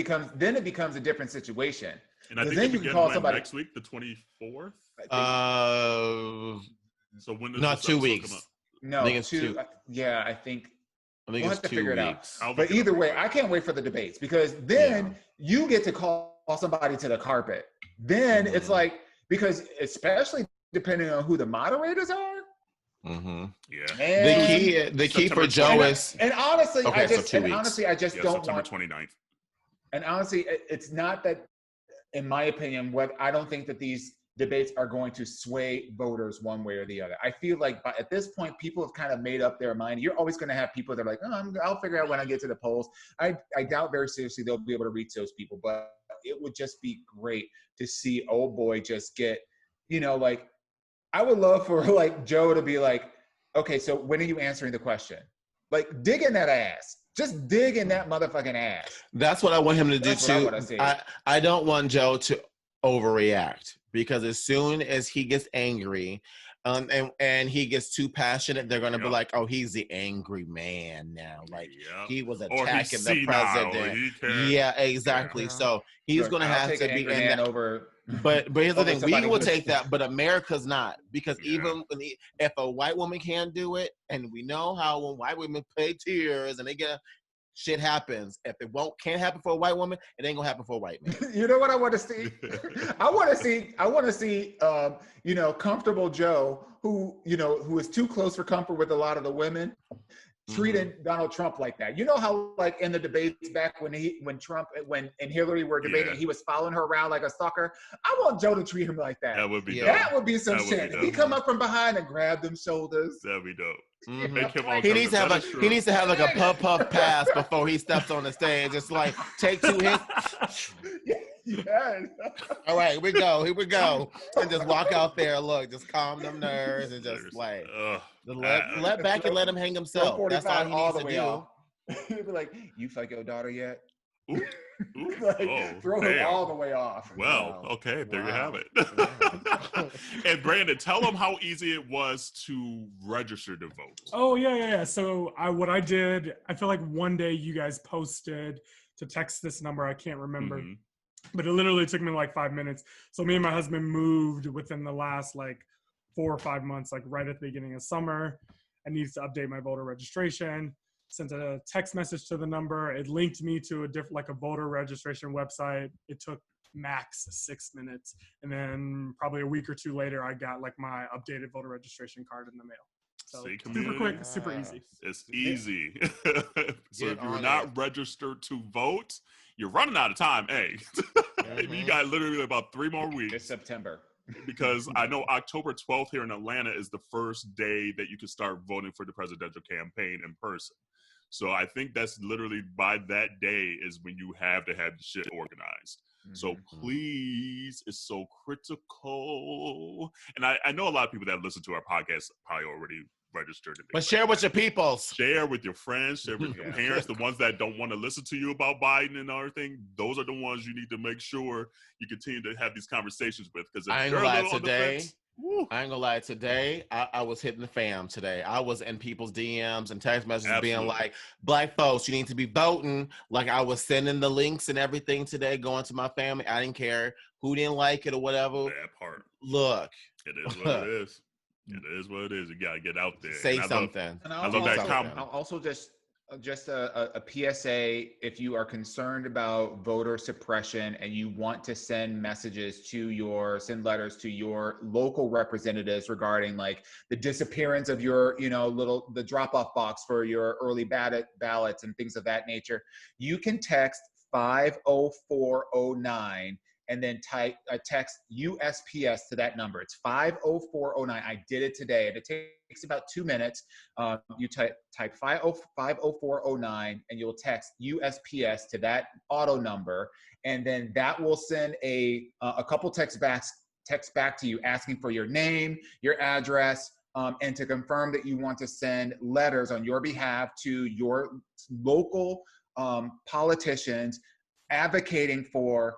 becomes a different situation. And I think then you can call somebody next week, the 24th. So when does not 2 weeks? No, I think it's 2. Yeah, I think we'll have to 2 figure weeks. it out. But either way, I can't wait for the debates because then you get to call somebody to the carpet. Then it's like, because especially depending on who the moderators are. Yeah. And the key for Joe is, and honestly, okay, I just don't September 29th. And honestly, it's not that, in my opinion, I don't think that these debates are going to sway voters one way or the other. I feel like at this point, people have kind of made up their mind. You're always going to have people that are like, I'll figure out when I get to the polls. I doubt very seriously they'll be able to reach those people, but it would just be great to see old boy just get, I would love for Joe to be like, okay, so when are you answering the question? Dig in that ass. Just dig in that motherfucking ass. That's what I want him to do too. I don't want Joe to overreact because as soon as he gets angry and he gets too passionate, they're gonna be like, oh, he's the angry man now. Like he was attacking the president. Yeah, exactly. So he's gonna have to be in that. Over. But here's the thing: we will take that, but America's not, because even if a white woman can't do it, and we know how when white women pay tears and they get shit happens. If it can't happen for a white woman, it ain't gonna happen for a white man. You know what I want to see? I want to see, Comfortable Joe, who is too close for comfort with a lot of the women, treating Donald Trump like that. You know how, like, in the debates back when Trump and Hillary were debating, he was following her around like a stalker. I want Joe to treat him like that. That would be dope. That would be some shit. He come up from behind and grab them shoulders. That'd be dope. Mm-hmm. He needs to have like a puff pass before he steps on the stage. It's like, take 2 hits. Yes. All right, here we go. And just walk out there. Look, just calm them nerves and just like let back and let him hang himself. That's all he needs to do. He'd be like, "You fuck your daughter yet?" Ooh, throw him all the way off. Well, okay, there you have it. And Brandon, tell them how easy it was to register to vote. Oh yeah. So what I did, I feel like one day you guys posted to text this number. I can't remember, but it literally took me like 5 minutes. So me and my husband moved within the last like 4 or 5 months, like right at the beginning of summer. I needed to update my voter registration. Sent a text message to the number. It linked me to a voter registration website. It took max 6 minutes. And then probably a week or two later, I got like my updated voter registration card in the mail. So super quick, super easy. It's easy. So if you're not registered to vote, you're running out of time. Hey, you got literally about 3 more weeks. It's September. Because I know October 12th here in Atlanta is the first day that you can start voting for the presidential campaign in person. So I think that's literally by that day is when you have to have the shit organized. So please, it's so critical. And I know a lot of people that listen to our podcast probably already registered. But share with your peoples. Share with your friends, share with your parents, the ones that don't want to listen to you about Biden and everything. Those are the ones you need to make sure you continue to have these conversations with. Because I ain't gonna lie, today, I was hitting the fam today. I was in people's DMs and text messages being like, Black folks, you need to be voting. Like, I was sending the links and everything today, going to my family. I didn't care who didn't like it or whatever. That part. Look. It is what it is. It is what it is. You gotta get out there. Say something. I love that comment. I'll also just a PSA, if you are concerned about voter suppression and you want to send letters to your local representatives regarding like the disappearance of your, the drop-off box for your early ballots and things of that nature, you can text 50409 and then text USPS to that number. It's 50409. I did it today, and it takes about 2 minutes. You type 50409, and you'll text USPS to that auto number, and then that will send a couple texts back to you asking for your name, your address, and to confirm that you want to send letters on your behalf to your local politicians advocating for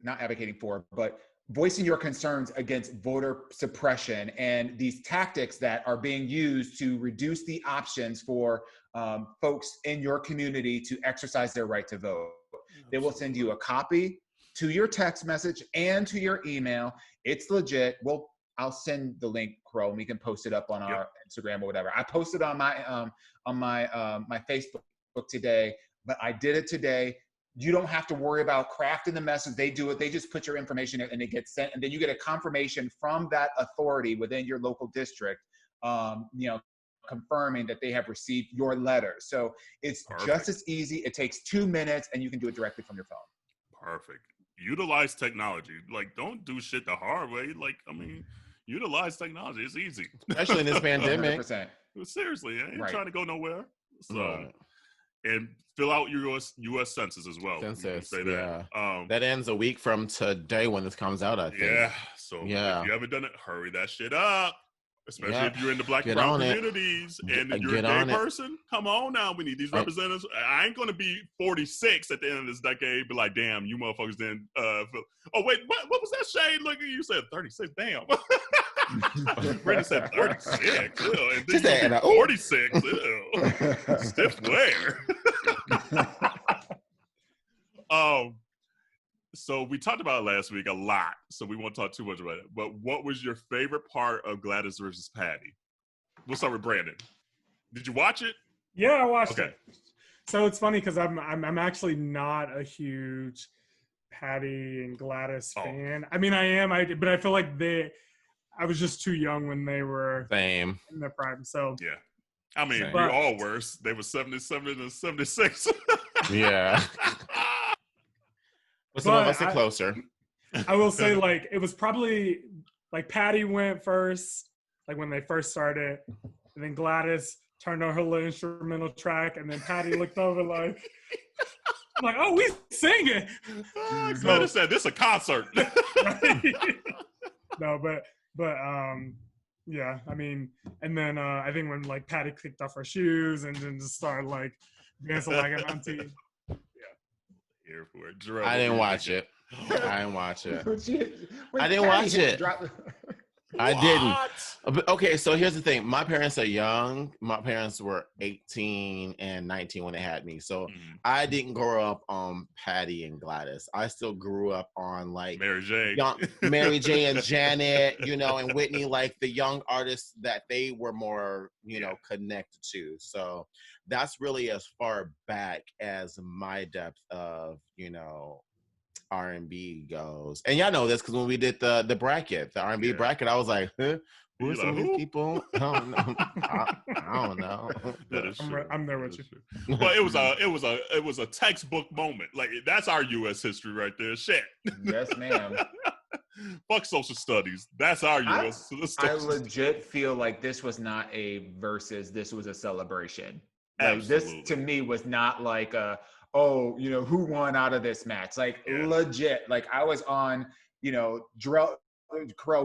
not advocating for, but voicing your concerns against voter suppression and these tactics that are being used to reduce the options for folks in your community to exercise their right to vote. They will send you a copy to your text message and to your email. It's legit. I'll send the link, Crow, and we can post it up on our Instagram or whatever. I posted on my my Facebook today, but I did it today. You don't have to worry about crafting the message. They do it. They just put your information in and it gets sent, and then you get a confirmation from that authority within your local district, confirming that they have received your letter. So it's just as easy. It takes 2 minutes, and you can do it directly from your phone. Perfect. Utilize technology. Like, don't do shit the hard way. Utilize technology. It's easy. Especially in this pandemic. 100%. Seriously, I ain't trying to go nowhere. So, and fill out your U.S. census as well. Census, say that. That ends a week from today when this comes out, I think. Yeah. So if you haven't done it, hurry that shit up. Especially Yeah. if you're in the Black and Get brown on it. communities and you're a Get gay on it. person. Come on now, we need these representatives. I ain't gonna be 46 at the end of this decade. Be like, damn, you motherfuckers didn't. Oh wait, what was that shade? Look, you said 36. Damn. Brandon said 36. Ew. And then Just you that, 46. Ew. Stiff wear. So we talked about it last week a lot, so we won't talk too much about it. But what was your favorite part of Gladys versus Patti? We'll start with Brandon. Did you watch it? Yeah, I watched Okay. it. So it's funny because I'm actually not a huge Patti and Gladys fan. I mean, I am, but I feel like I was just too young when they were Same. in their prime. So Yeah. I mean, Same. we all were. They were 77 and 76. Yeah. But some of us are closer. I will say, like, it was probably like Patti went first, like when they first started, and then Gladys turned on her little instrumental track, and then Patti looked over like, I'm like, oh, we singing. Gladys said, this is a concert. No, but yeah, I mean, and then I think when like Patti kicked off her shoes and then just started like dancing like an auntie. Here for it. Jerome, I didn't watch it. I didn't watch it. I didn't watch it. I didn't. Okay, so here's the thing. My parents are young. My parents were 18 and 19 when they had me. So I didn't grow up on Patti and Gladys. I still grew up on like Mary J. Mary J and Janet, and Whitney, like the young artists that they were more, connected to. So that's really as far back as my depth of, R&B goes. And y'all know this because when we did the bracket, the R&B bracket, I was like, huh? Who are some of these people? I don't know. That is true. I'm there with you. Well, it was a textbook moment. Like that's our U.S. history right there. Shit. Yes, ma'am. Fuck social studies. That's our U.S. studies. I legit feel like this was not a versus. This was a celebration. Like this to me was not like who won out of this match? Like legit. Like I was on, Drell.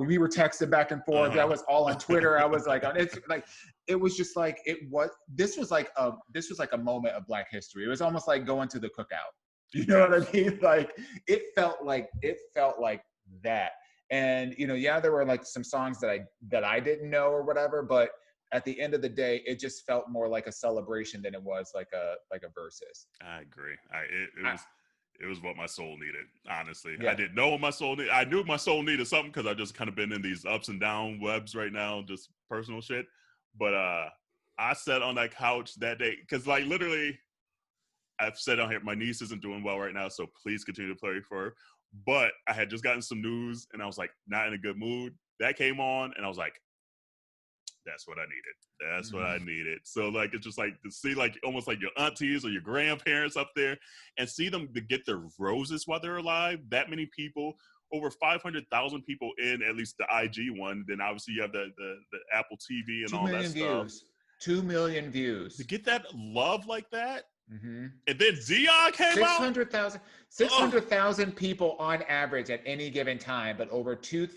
We were texting back and forth. That was all on Twitter. I was like, it was just like this was like a moment of Black history. It was almost like going to the cookout. You know what I mean? Like it felt like that. And there were like some songs that I didn't know or whatever, but at the end of the day, it just felt more like a celebration than it was like a versus. I agree. It was what my soul needed, honestly. Yeah. I didn't know what my soul needed. I knew my soul needed something because I've just kind of been in these ups and down webs right now, just personal shit. But I sat on that couch that day because, like, literally, I've said on here, my niece isn't doing well right now, so please continue to play for her. But I had just gotten some news, and I was, like, not in a good mood. That came on, and I was like, that's what I needed. That's what I needed. So like, it's just like to see like almost like your aunties or your grandparents up there and see them to get their roses while they're alive. That many people, over 500,000 people in at least the IG one. Then obviously you have the Apple TV and all that stuff. 2 million views. To get that love like that. Mm-hmm. And then Dion came out. 600,000 people on average at any given time, but over 2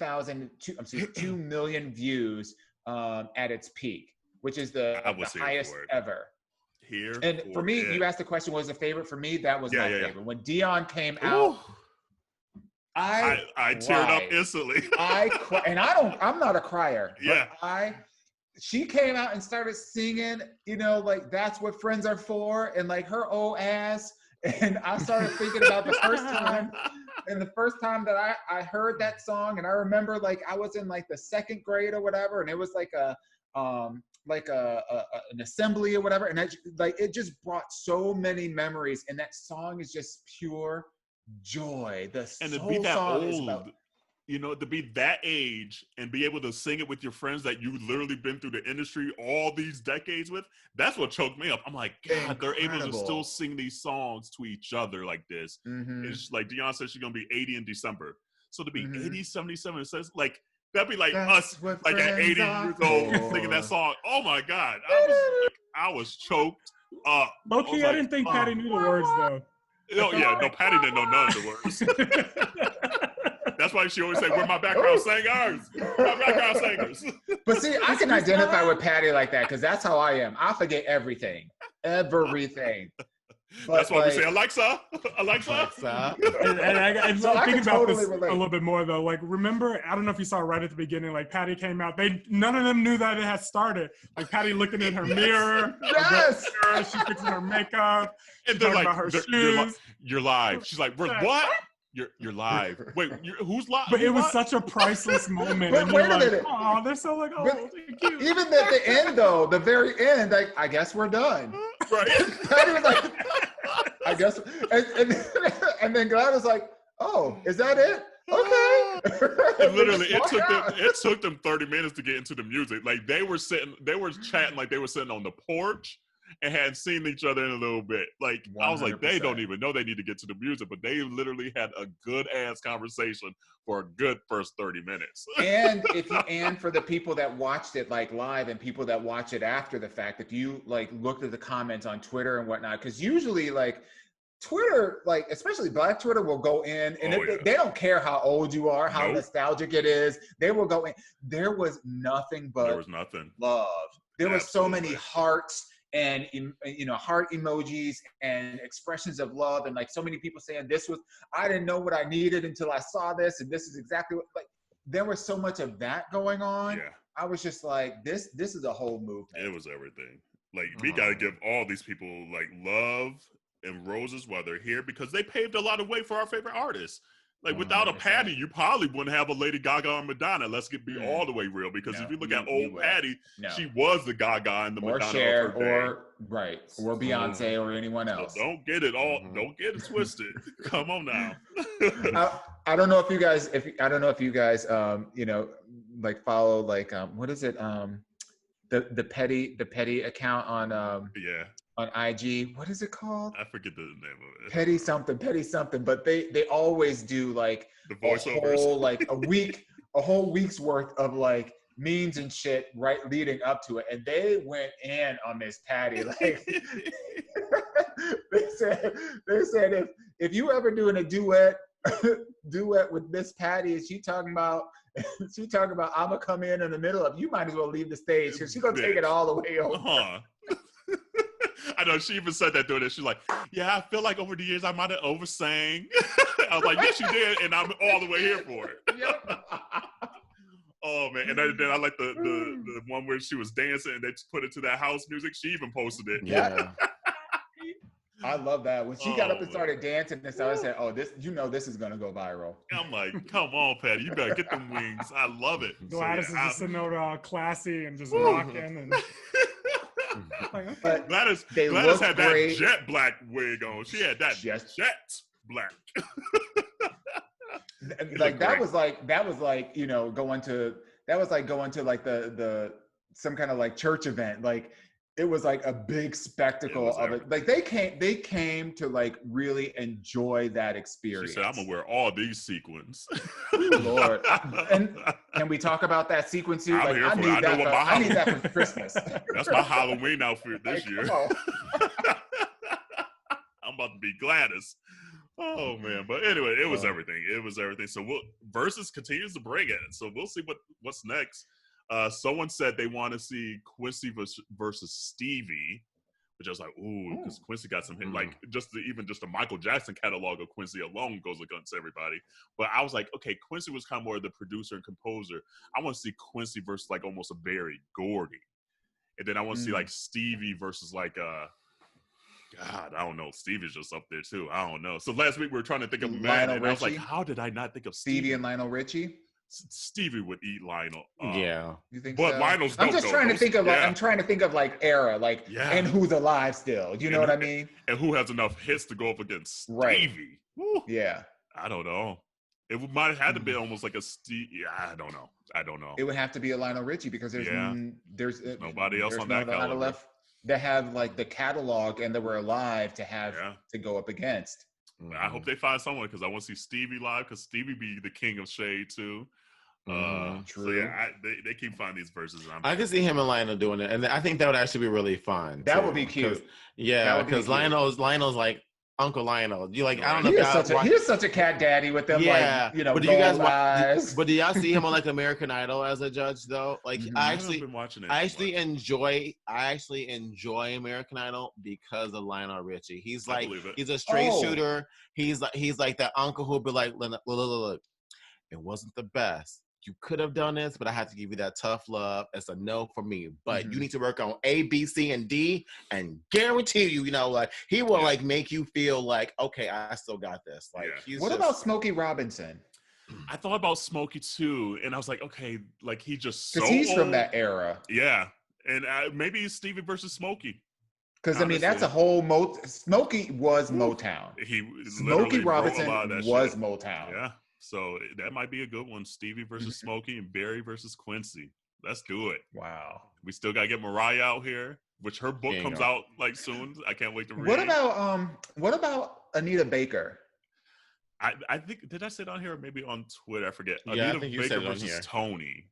million views at its peak, which is the highest ever. For me, you asked the question, what was the favorite? For me, that was my favorite. When Dion came out, I teared up instantly. And I'm not a crier. Yeah. She came out and started singing, like that's what friends are for, and like her old ass. And I started thinking about the first time. And the first time that I heard that song, and I remember like I was in like the second grade or whatever, and it was like an assembly or whatever, and it just brought so many memories. And that song is just pure joy. And to be that old, to be that age and be able to sing it with your friends that you literally been through the industry all these decades with, that's what choked me up. I'm like, God, they're able to still sing these songs to each other like this. It's like Dion said she's going to be 80 in December. So to be 80, 77, it says like, that'd be like that's us like at 80 years old singing that song. Oh my God. I was choked up. Low-key, I didn't think Patti knew the words though. No, Patti didn't know none of the words. That's why she always say, "We're my background singers, my background singers." But see, I can identify with Patti like that because that's how I am. I forget everything. But that's why we say Alexa. And So I thinking can about totally this relate. a little bit more though, like remember, I don't know if you saw right at the beginning, like Patti came out. None of them knew that it had started. Like Patti looking in her mirror. Yes. She's fixing her makeup. And they're talking like, about her shoes. "You're live." She's like, "What? You're live. Wait, who's live?" But it was such a priceless moment. But and wait you're a like, minute. oh, they're so like, oh, But cute. even at the end, though, the very end, like, I guess we're done. Right. Patti was like, I guess. And then Gladys was like, oh, is that it? Okay. And literally, it took them 30 minutes to get into the music. Like they were chatting like they were sitting on the porch and hadn't seen each other in a little bit. Like 100%. I was like, they don't even know they need to get to the music, but they literally had a good ass conversation for a good first 30 minutes. And for the people that watched it like live and people that watch it after the fact, if you like looked at the comments on Twitter and whatnot, because usually like Twitter, like especially Black Twitter, will go in and they don't care how old you are, how nostalgic it is. They will go in. There was nothing but love. There were so many hearts and heart emojis and expressions of love, and like so many people saying I didn't know what I needed until I saw this, and this is exactly what, like there was so much of that going on. Yeah. I was just like, this is a whole movement. It was everything. Like we gotta give all these people like love and roses while they're here, because they paved a lot of way for our favorite artists. Like without a Patti, you probably wouldn't have a Lady Gaga or Madonna. Let's be all the way real, because if you look at old Patti, she was the Gaga and the Madonna of her day. Or Beyonce or anyone else. So don't get it don't get it twisted. Come on now. I don't know if you guys like follow like what is it the petty account on on IG. What is it called? I forget the name of it. Petty something. But they always do like the voiceovers. a whole week's worth of like memes and shit right leading up to it. And they went in on this Patti. Like they said if you ever doing a duet with Miss Patti, and she talking about I'm gonna come in the middle of, you might as well leave the stage because she's gonna take it all the way over. I know she even said that during it. She's like, yeah, I feel like over the years I might have oversang. I was like, yes, you did, and I'm all the way here for it. Yep. Oh man, and then I like the one where she was dancing and they put it to that house music. She even posted it. Yeah. I love that. When she got up and started dancing and stuff, I said, oh, this is gonna go viral. I'm like, come on, Patti, you better get them wings. I love it. Gladys is just sitting there all classy and just rocking and but Gladys had that jet black wig on. She had that jet black. Like that was like going to like the some kind of like church event. Like it was like a big spectacle of it. Like they came to like really enjoy that experience. She said, I'm gonna wear all these sequins. Lord. And can we talk about that sequin suit? Like, I need that for Christmas. That's my Halloween outfit this year. I'm about to be Gladys. Oh man. But anyway, it was everything. It was everything. So Versus continues to bring it. So we'll see what's next. Someone said they want to see Quincy versus Stevie, which I was like, ooh, because Quincy got some hit. Like even just the Michael Jackson catalog of Quincy alone goes against everybody. But I was like, okay, Quincy was kind of more the producer and composer. I want to see Quincy versus like almost a Berry Gordy, and then I want to see like Stevie versus like God, I don't know. Stevie's just up there too. I don't know. So last week we were trying to think of man, and I was like, how did I not think of Stevie and Lionel Richie? Stevie would eat Lionel. Yeah, you think? But so? Lionel's. I'm just trying to think of like I'm trying to think of like era, like and who's alive still. You know what I mean? And who has enough hits to go up against Stevie? Right. Woo. Yeah. I don't know. It might have had to be almost like a Steve. Yeah, I don't know. It would have to be a Lionel Richie because there's nobody else on that caliber left that have like the catalog and that were alive to have to go up against. I hope they find someone because I want to see Stevie live because Stevie be the king of shade too. True. So yeah, they keep finding these verses. I can see him and Lionel doing it, and I think that would actually be really fun. That would be cute. Yeah, because Lionel's like Uncle Lionel. You like, I don't know He if is, y'all he is such a cat daddy with them, like, you know, but do you guys eyes. but do y'all see him on like American Idol as a judge though? Like I haven't been watching it. I actually enjoy American Idol because of Lionel Richie. He's like, he's a straight shooter. He's like that uncle who'll be like, look, it wasn't the best. You could have done this, but I have to give you that tough love. It's a no for me. But you need to work on A, B, C, and D, and guarantee you, you know, like he will like make you feel like, okay, I still got this. Like, what about Smokey Robinson? I thought about Smokey too, and I was like, okay, like he just so he's old. From that era. Yeah, and maybe it's Stevie versus Smokey. Because I mean, that's a whole Smokey was Motown. Smokey Robinson was Motown. Yeah. So that might be a good one. Stevie versus Smokey and Barry versus Quincy. Let's do it. Wow. We still got to get Mariah out here, which her book comes out like soon. I can't wait to read. What about Anita Baker? I think, did I say it on here or maybe on Twitter? I forget. Yeah, Anita I think you Baker said it on versus here. Tony.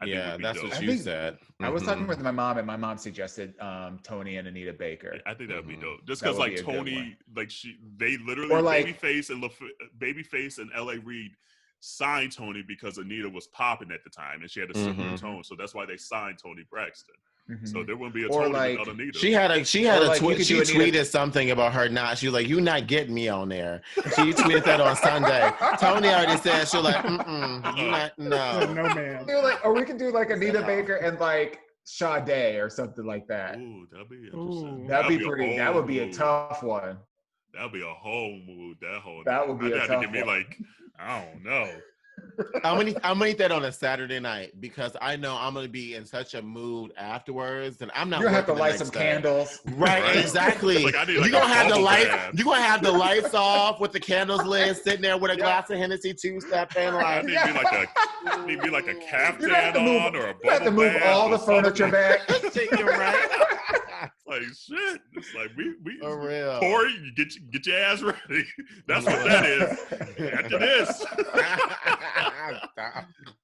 That's what you said. I was talking with my mom, and my mom suggested Tony and Anita Baker. I think that would be dope. Just because like Tony, like they literally or like, Babyface and L.A. Reid signed Tony because Anita was popping at the time, and she had a similar tone, so that's why they signed Tony Braxton. So there wouldn't be a Tony without Anita. She had a tweet. She tweeted something about her not. She was like, "You not getting me on there." She tweeted that on Sunday. Tony already said she was like, you not no man. Or we could do like Anita Baker and like Sade or something like that. Ooh, that'd be interesting. That'd be pretty. That would be a tough one. That'd be a whole mood. That would be a tough one. Give me like, I don't know. I'm gonna eat that on a Saturday night because I know I'm gonna be in such a mood afterwards, and I'm not. You're gonna have to light some candles, right? Exactly. Like you're gonna have the light. You're gonna have the lights off with the candles lit, sitting there with a glass of Hennessy, two-stepping. Like, need to be like a caftan on or a bubble. You have to move all the furniture back. You're right. Like shit. It's like we for real. Corey, you get your ass ready. That's what that is. After this.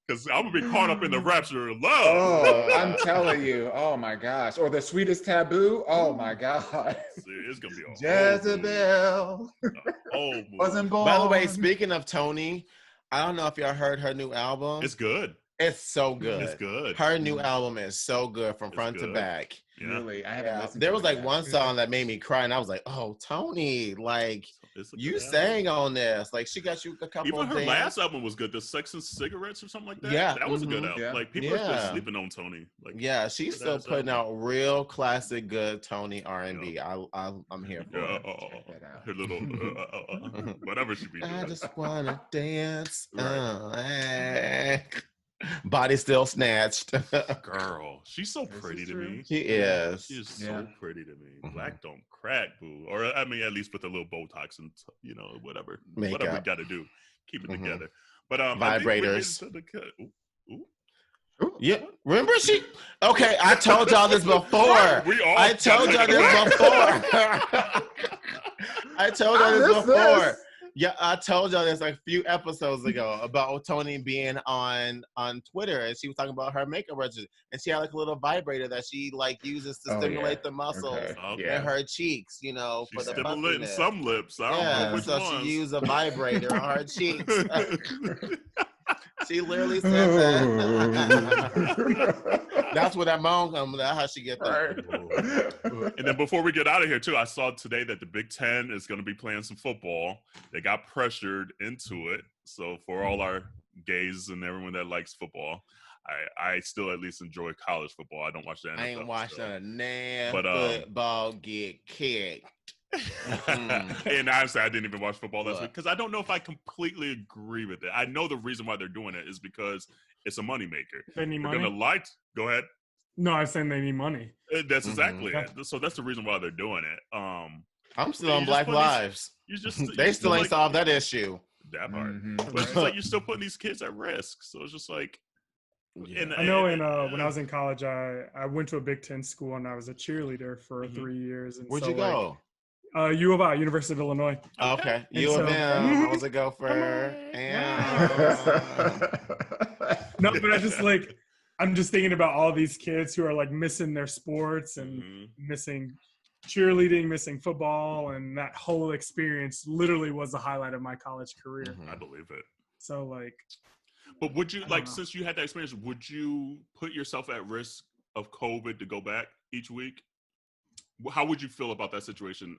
Because I'm gonna be caught up in the rapture of love. Oh, I'm telling you. Oh my gosh. Or the sweetest taboo. Oh my god. It's gonna be a Jezebel. Wasn't born. By the way, speaking of Tony, I don't know if y'all heard her new album. It's good. It's so good. It's good. Her new album is so good from front to back. Yeah. Really, I haven't listened. There was like one song that made me cry, and I was like, "Oh, Tony, like you sang on this. Like she got you a couple." Even her things. last album was good. The Sex and Cigarettes or something like that. Yeah, that was a good album. Yeah. Like people are still sleeping on Tony. Like she's still putting out real classic, good Tony R&B. I'm here for it. Her little whatever she be doing. I just wanna dance. Body still snatched. Girl, she's so pretty to me. She is. She is so pretty to me. Black don't crack, boo. Or I mean, at least with a little Botox and whatever we got to do, keep it together. But vibrators. Ooh. Yeah, remember she? Okay, I told y'all this before. I told y'all this before. Yeah, I told y'all this like a few episodes ago about Tony being on Twitter, and she was talking about her makeup regimen, and she had like a little vibrator that she like uses to stimulate the muscles in her cheeks, for the stimulating some lips. I don't know which ones. She used a vibrator on her cheeks. She literally said that. That's where that moan comes. That's how she get that. And then before we get out of here, too, I saw today that the Big Ten is going to be playing some football. They got pressured into it. So for all our gays and everyone that likes football, I still at least enjoy college football. I don't watch the NFL. I ain't watching a damn football get kicked. And honestly, I didn't even watch football last week because I don't know if I completely agree with it. I know the reason why they're doing it is because it's a moneymaker. They need money. Go ahead. No, I was saying they need money. That's exactly it. So that's the reason why they're doing it. I'm still on Black Lives. They still ain't solved that issue. That part. But it's like you're still putting these kids at risk. So it's just like. Yeah. I know. When I was in college, I went to a Big Ten school and I was a cheerleader for 3 years. And Where'd you go? U of I, University of Illinois. Okay. U of M. I was a gopher. No, but I'm just thinking about all these kids who are like missing their sports and missing cheerleading, missing football, and that whole experience literally was the highlight of my college career. I believe it. So like, but would you like, know. since you had that experience, would you put yourself at risk of COVID to go back each week? How would you feel about that situation?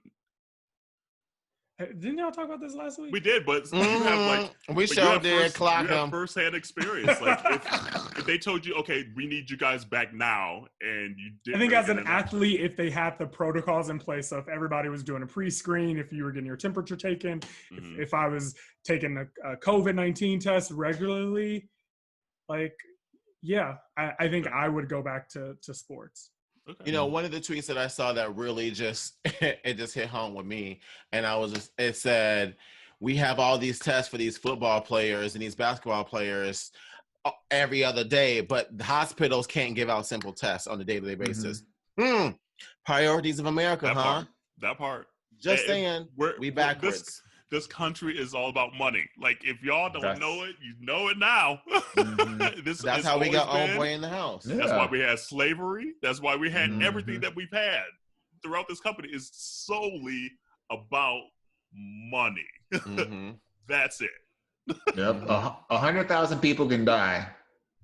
Didn't y'all talk about this last week? We did, but you have like we sure did. Clock you have them. first-hand experience. Like if they told you, okay, we need you guys back now, and you didn't. I think really as get an it. athlete, if they had the protocols in place, so if everybody was doing a pre-screen, if you were getting your temperature taken, if I was taking a COVID-19 test regularly, like, yeah, I think I would go back to sports. Okay. You know, one of the tweets that I saw that really just it just hit home with me, and it said, we have all these tests for these football players and these basketball players every other day, but the hospitals can't give out simple tests on a day-to-day basis. Priorities of America, That part. Just saying, we backwards. This country is all about money. Like, if y'all don't know it, you know it now. That's how we got old boy in the house. Yeah. That's why we had slavery. That's why we had everything that we've had throughout this company is solely about money. That's it. Yep. 100,000 people can die,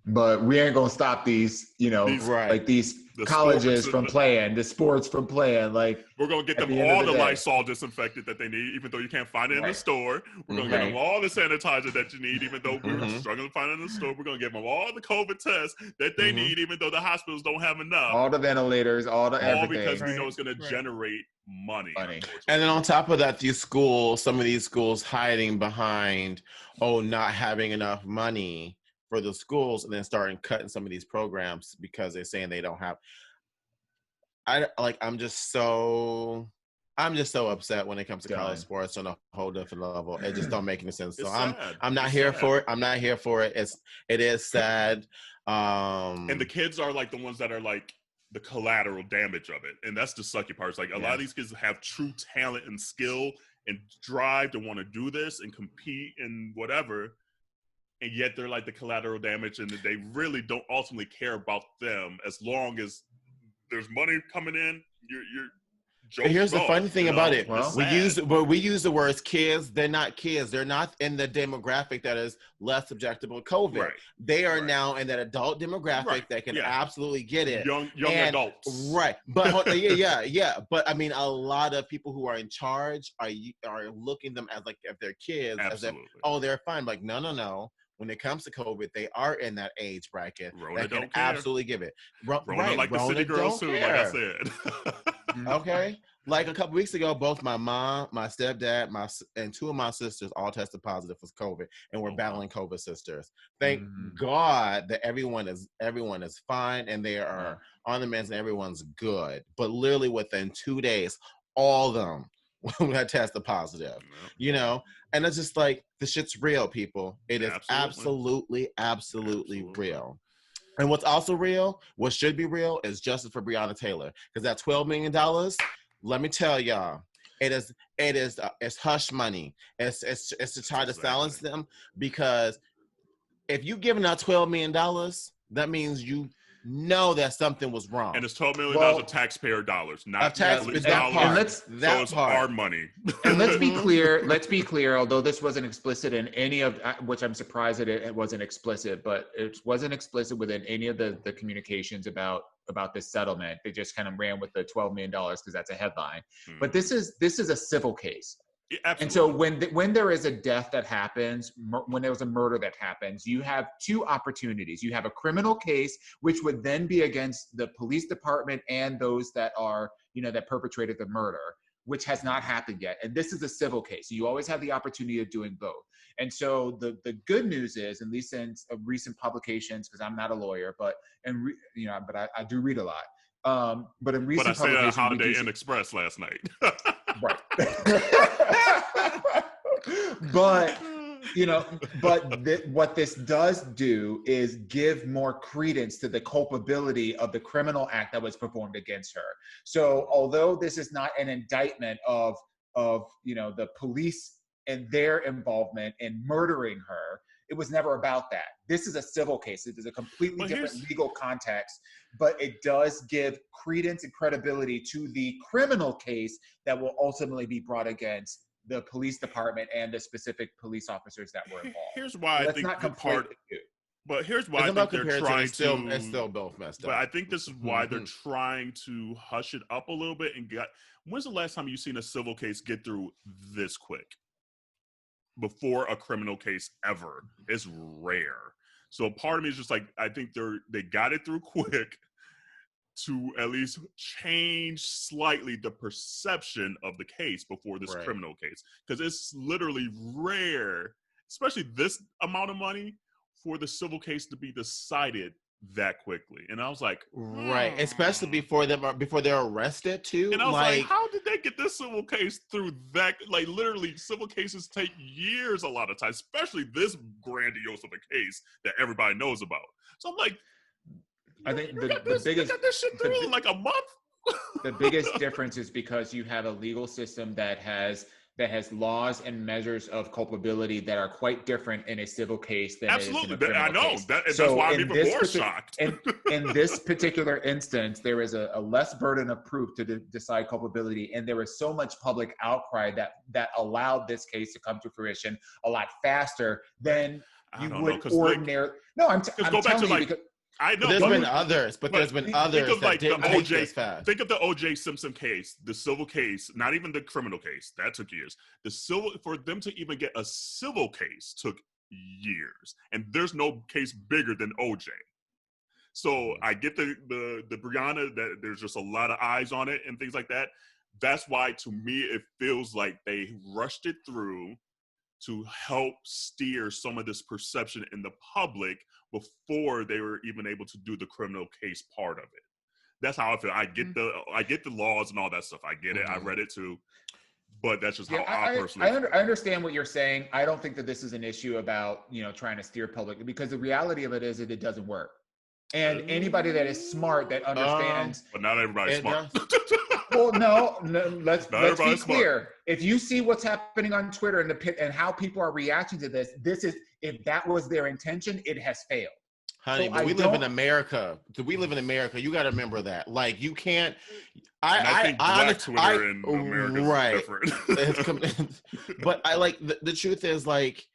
but we ain't gonna stop these, like these colleges from playing, the sports from playing. Like, we're gonna get them all the Lysol disinfectant that they need, even though you can't find it in the store. We're gonna get them all the sanitizer that you need, even though we're struggling to find it in the store. We're gonna give them all the COVID tests that they need, even though the hospitals don't have enough. All the ventilators, all everything. Because we know it's gonna generate money. And then on top of that, some of these schools hiding behind, not having enough money for the schools, and then starting cutting some of these programs because they're saying they don't have. I'm just so upset when it comes to college sports on a whole different level. It just don't make any sense. So I'm not here for it. I'm not here for it. It is sad. And the kids are like the ones that are like the collateral damage of it, and that's the sucky part. It's like a lot of these kids have true talent and skill and drive to want to do this and compete and whatever. And yet they're like the collateral damage, and they really don't ultimately care about them as long as there's money coming in. Here's the funny thing about it. We use the words kids. They're not kids. They're not in the demographic that is less susceptible to COVID. Right. They are now in that adult demographic that can absolutely get it. Young adults. Right. But yeah. But I mean, a lot of people who are in charge are looking them as like if they're kids, absolutely. as if, they're fine. Like, no. When it comes to COVID, they are in that age bracket Rona that can absolutely give it. Rona like the city girls too, like I said. Okay. Like a couple weeks ago, both my mom, my stepdad, and two of my sisters all tested positive for COVID, and we're battling COVID sisters. Thank God that everyone is fine and they are on the meds and everyone's good. But literally within 2 days, all of them had tested positive. And it's just like, the shit's real, people. It is absolutely real. And what's also real, what should be real, is justice for Breonna Taylor. Because that $12 million, let me tell y'all, it's hush money. It's to try to silence them, because if you giving out $12 million, that means you know that something was wrong. And it's $12 million of taxpayer dollars, not dollars. It's our money. And let's be clear, although this wasn't explicit in any of, which I'm surprised that it wasn't explicit, but it wasn't explicit within any of the communications about this settlement. They just kind of ran with the $12 million because that's a headline. But this is a civil case. Yeah, and so when there is a death that happens, when there was a murder that happens, you have two opportunities. You have a criminal case, which would then be against the police department and those that are, that perpetrated the murder, which has not happened yet. And this is a civil case. So you always have the opportunity of doing both. And so the good news is, at least in recent publications, because I'm not a lawyer, but I do read a lot. But in recent publications, I said Holiday Inn Express last night. Right. But what this does do is give more credence to the culpability of the criminal act that was performed against her. So although this is not an indictment of the police and their involvement in murdering her, It was never about that. This is a civil case. It is a completely different legal context, but it does give credence and credibility to the criminal case that will ultimately be brought against the police department and the specific police officers that were involved. Here's why I think not completely but here's why I think they're trying to. It's still both messed up. But I think this is why they're trying to hush it up a little bit and get. When's the last time you've seen a civil case get through this quick? Before a criminal case ever. It's rare. So part of me is just like, I think they got it through quick to at least change slightly the perception of the case before this criminal case. Because it's literally rare, especially this amount of money, for the civil case to be decided that quickly. And I was like, right, especially before they're arrested too. And I was like, how did they get this civil case through that? Like, literally, civil cases take years a lot of times, especially this grandiose of a case that everybody knows about. So I'm like, I think the biggest, you got this shit through in like a month. The biggest difference is because you have a legal system that has laws and measures of culpability that are quite different in a civil case than absolutely. It is in a I know case. that's why I'm even more shocked. In this particular instance, there is a less burden of proof to decide culpability, and there was so much public outcry that allowed this case to come to fruition a lot faster than you would ordinarily. No, I'm telling you because. I know. There's been others that didn't take this fast. Think of the O.J. Simpson case, the civil case, not even the criminal case. That took years. For them to even get a civil case took years. And there's no case bigger than O.J. So I get the Breonna, that there's just a lot of eyes on it and things like that. That's why, to me, it feels like they rushed it through to help steer some of this perception in the public before they were even able to do the criminal case part of it. That's how I feel. I get the laws and all that stuff. I get it. I read it too. But that's just how I personally feel. I understand what you're saying. I don't think that this is an issue about, trying to steer public, because the reality of it is that it doesn't work. And anybody that is smart, that understands. But not everybody's smart. Well, no, let's be clear. If you see what's happening on Twitter and how people are reacting to this is, if that was their intention, it has failed. Honey, but we live in America. You got to remember that. Like, you can't. I think Black Twitter in America is different. But I like the truth is, like,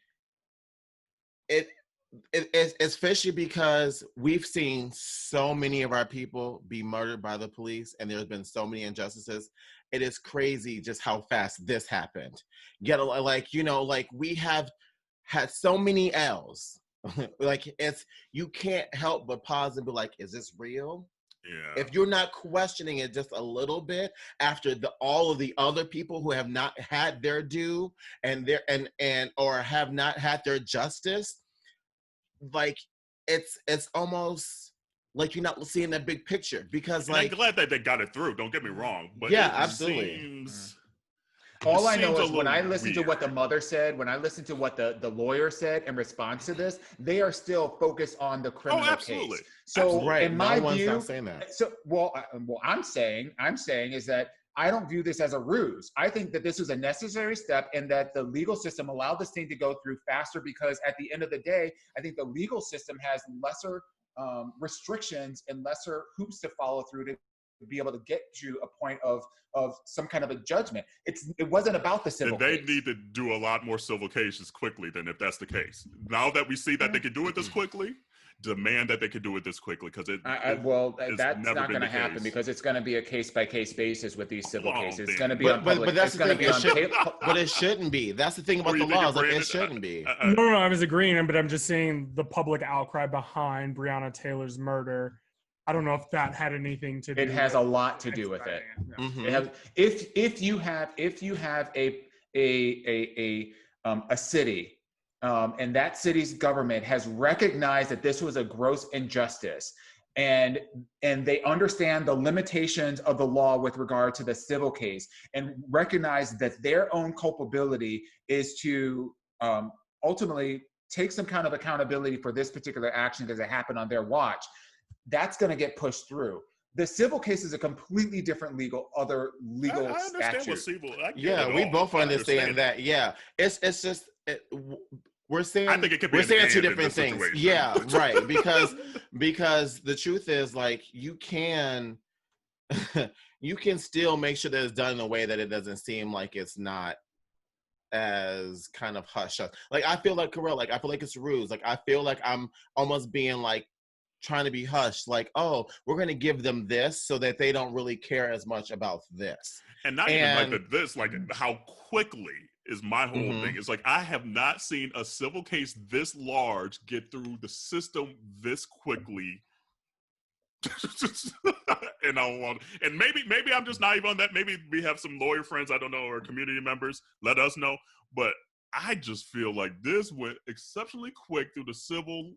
it's fishy because we've seen so many of our people be murdered by the police, and there's been so many injustices. It is crazy just how fast this happened. We have had so many L's. Like, you can't help but pause and be like, is this real? Yeah. If you're not questioning it just a little bit after all of the other people who have not had their due or have not had their justice, like, it's almost like you're not seeing that big picture, because like, I'm glad that they got it through. Don't get me wrong, but yeah, absolutely. All I know is when I listen to what the mother said, when I listen to what the lawyer said in response to this, they are still focused on the criminal case. So in my view, not saying that. So what I'm saying is that I don't view this as a ruse. I think that this was a necessary step, and that the legal system allowed this thing to go through faster, because at the end of the day, I think the legal system has lesser restrictions and lesser hoops to follow through to be able to get to a point of some kind of a judgment. It wasn't about the civil case. They need to do a lot more civil cases quickly than if that's the case. Now that we see that they can do it this quickly, demand that they could do it this quickly, because that's not going to happen, because it's going to be a case-by-case basis with these civil cases. It's going to be on public. But that's the thing. But it shouldn't be. That's the thing about the laws. Like, it shouldn't be. No, I was agreeing, but I'm just saying the public outcry behind Breonna Taylor's murder, I don't know if that had anything to do. It has a lot to do with it. Mm-hmm. It has, if you have a city. And that city's government has recognized that this was a gross injustice, and they understand the limitations of the law with regard to the civil case, and recognize that their own culpability is to ultimately take some kind of accountability for this particular action because it happened on their watch. That's going to get pushed through. The civil case is a completely different legal statute. We both understand that. Yeah, it's just we're saying, I think it could be we're saying two in different this things. situation. Yeah, right. Because the truth is, like, you can still make sure that it's done in a way that it doesn't seem like it's not as kind of hush. Like, I feel like Carell, like, I feel like it's ruse. Like, I feel like I'm almost being like trying to be hushed. Like, oh, we're going to give them this so that they don't really care as much about this. And not even like this, like how quickly is my whole thing. It's like, I have not seen a civil case this large get through the system this quickly. And I want, and maybe I'm just naive on that. Maybe we have some lawyer friends, I don't know, or community members, let us know. But I just feel like this went exceptionally quick through the civil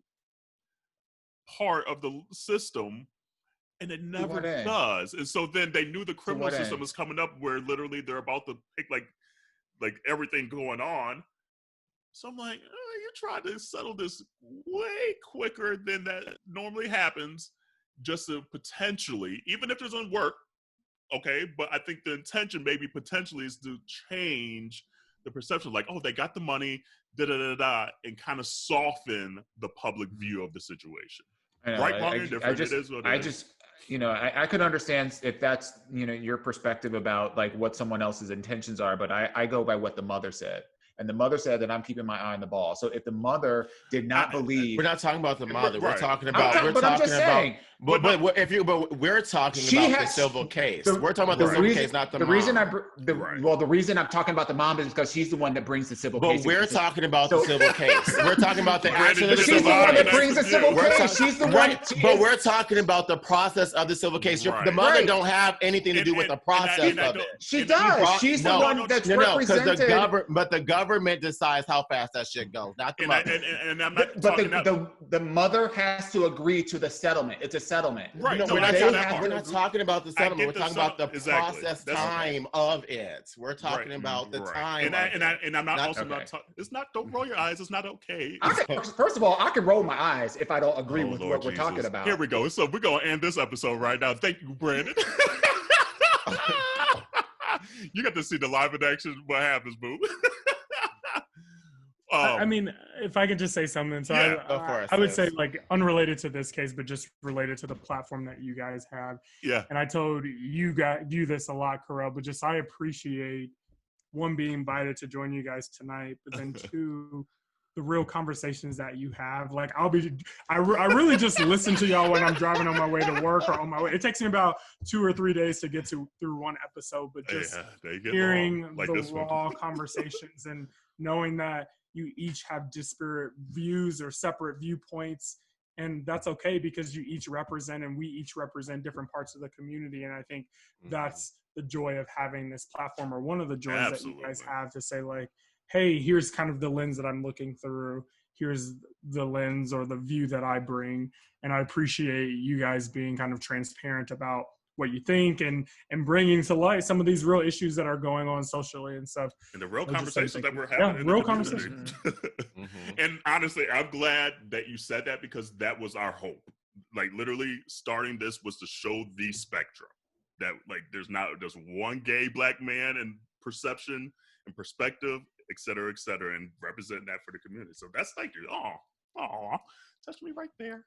part of the system, and it never does. And so then they knew the criminal system was coming up, where literally they're about to pick like everything going on. So I'm like, you tried to settle this way quicker than that normally happens, just to potentially, even if it doesn't work, okay, but I think the intention maybe potentially is to change the perception, like, oh, they got the money, da-da-da-da, and kind of soften the public view of the situation. Right, wrong, indifferent, it is what it is. I could understand if that's, your perspective about like what someone else's intentions are, but I go by what the mother said. And the mother said that I'm keeping my eye on the ball. So if the mother did not believe, we're not talking about the mother. Right. We're talking about. I'm just saying. But we're talking about the civil case. We're talking about the civil case, not the mom. The reason I'm talking about the mom is because she's the one that brings the civil case. But we're talking about the civil case. We're talking about the action of the civil case. She's the one that brings the civil case. She's the one. But we're talking about the process of the civil case. The mother don't have anything to do with the process of it. She does. She's the one that's represented. But the government decides how fast that shit goes, not the mother. And I'm not. But the mother has to agree to the settlement. It's a settlement. Right. We're not talking about the settlement. We're talking about the process time of it. We're talking about the time. And I'm not also not talking. It's not. Don't roll your eyes. It's not okay. First of all, I can roll my eyes if I don't agree with what we're talking about. Here we go. So we're gonna end this episode right now. Thank you, Brandon. You got to see the live in action. What happens, boo? I mean, if I could just say something. So I would say, like, unrelated to this case, but just related to the platform that you guys have. Yeah. And I told you this a lot, Carell, but just I appreciate, one, being invited to join you guys tonight, but then two, the real conversations that you have. Like, I really just listen to y'all when I'm driving on my way to work or on my way. It takes me about 2 or 3 days to get through one episode, but just hearing the raw conversations and knowing that you each have disparate views or separate viewpoints, and that's okay, because you each represent, and we each represent different parts of the community. And I think that's the joy of having this platform, or one of the joys that you guys have, to say, like, hey, here's kind of the lens that I'm looking through. Here's the lens or the view that I bring. And I appreciate you guys being kind of transparent about what you think and bringing to light some of these real issues that are going on socially and stuff. And the real conversations that we're having. Yeah, real conversations. And honestly, I'm glad that you said that, because that was our hope. Like, literally starting this was to show the spectrum that, like, there's not just one gay black man and perception and perspective, et cetera, and representing that for the community. So that's like, oh, touch me right there.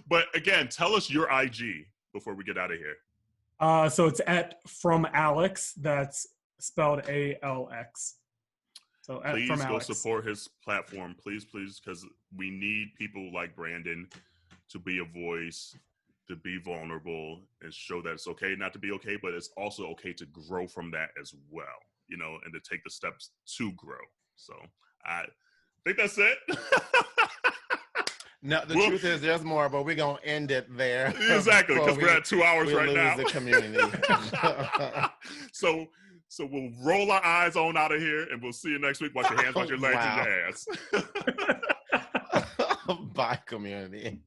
But again, tell us your IG before we get out of here. So it's at FromAlx. That's spelled ALX. So please go support his platform, please, because we need people like Brandon to be a voice, to be vulnerable, and show that it's okay not to be okay, but it's also okay to grow from that as well, and to take the steps to grow. So I think that's it. No, the truth is there's more, but we're going to end it there. Exactly, because we're at 2 hours right now. The community. So we'll roll our eyes on out of here, and we'll see you next week. Wash your hands, wash your legs, and your ass. Bye, community.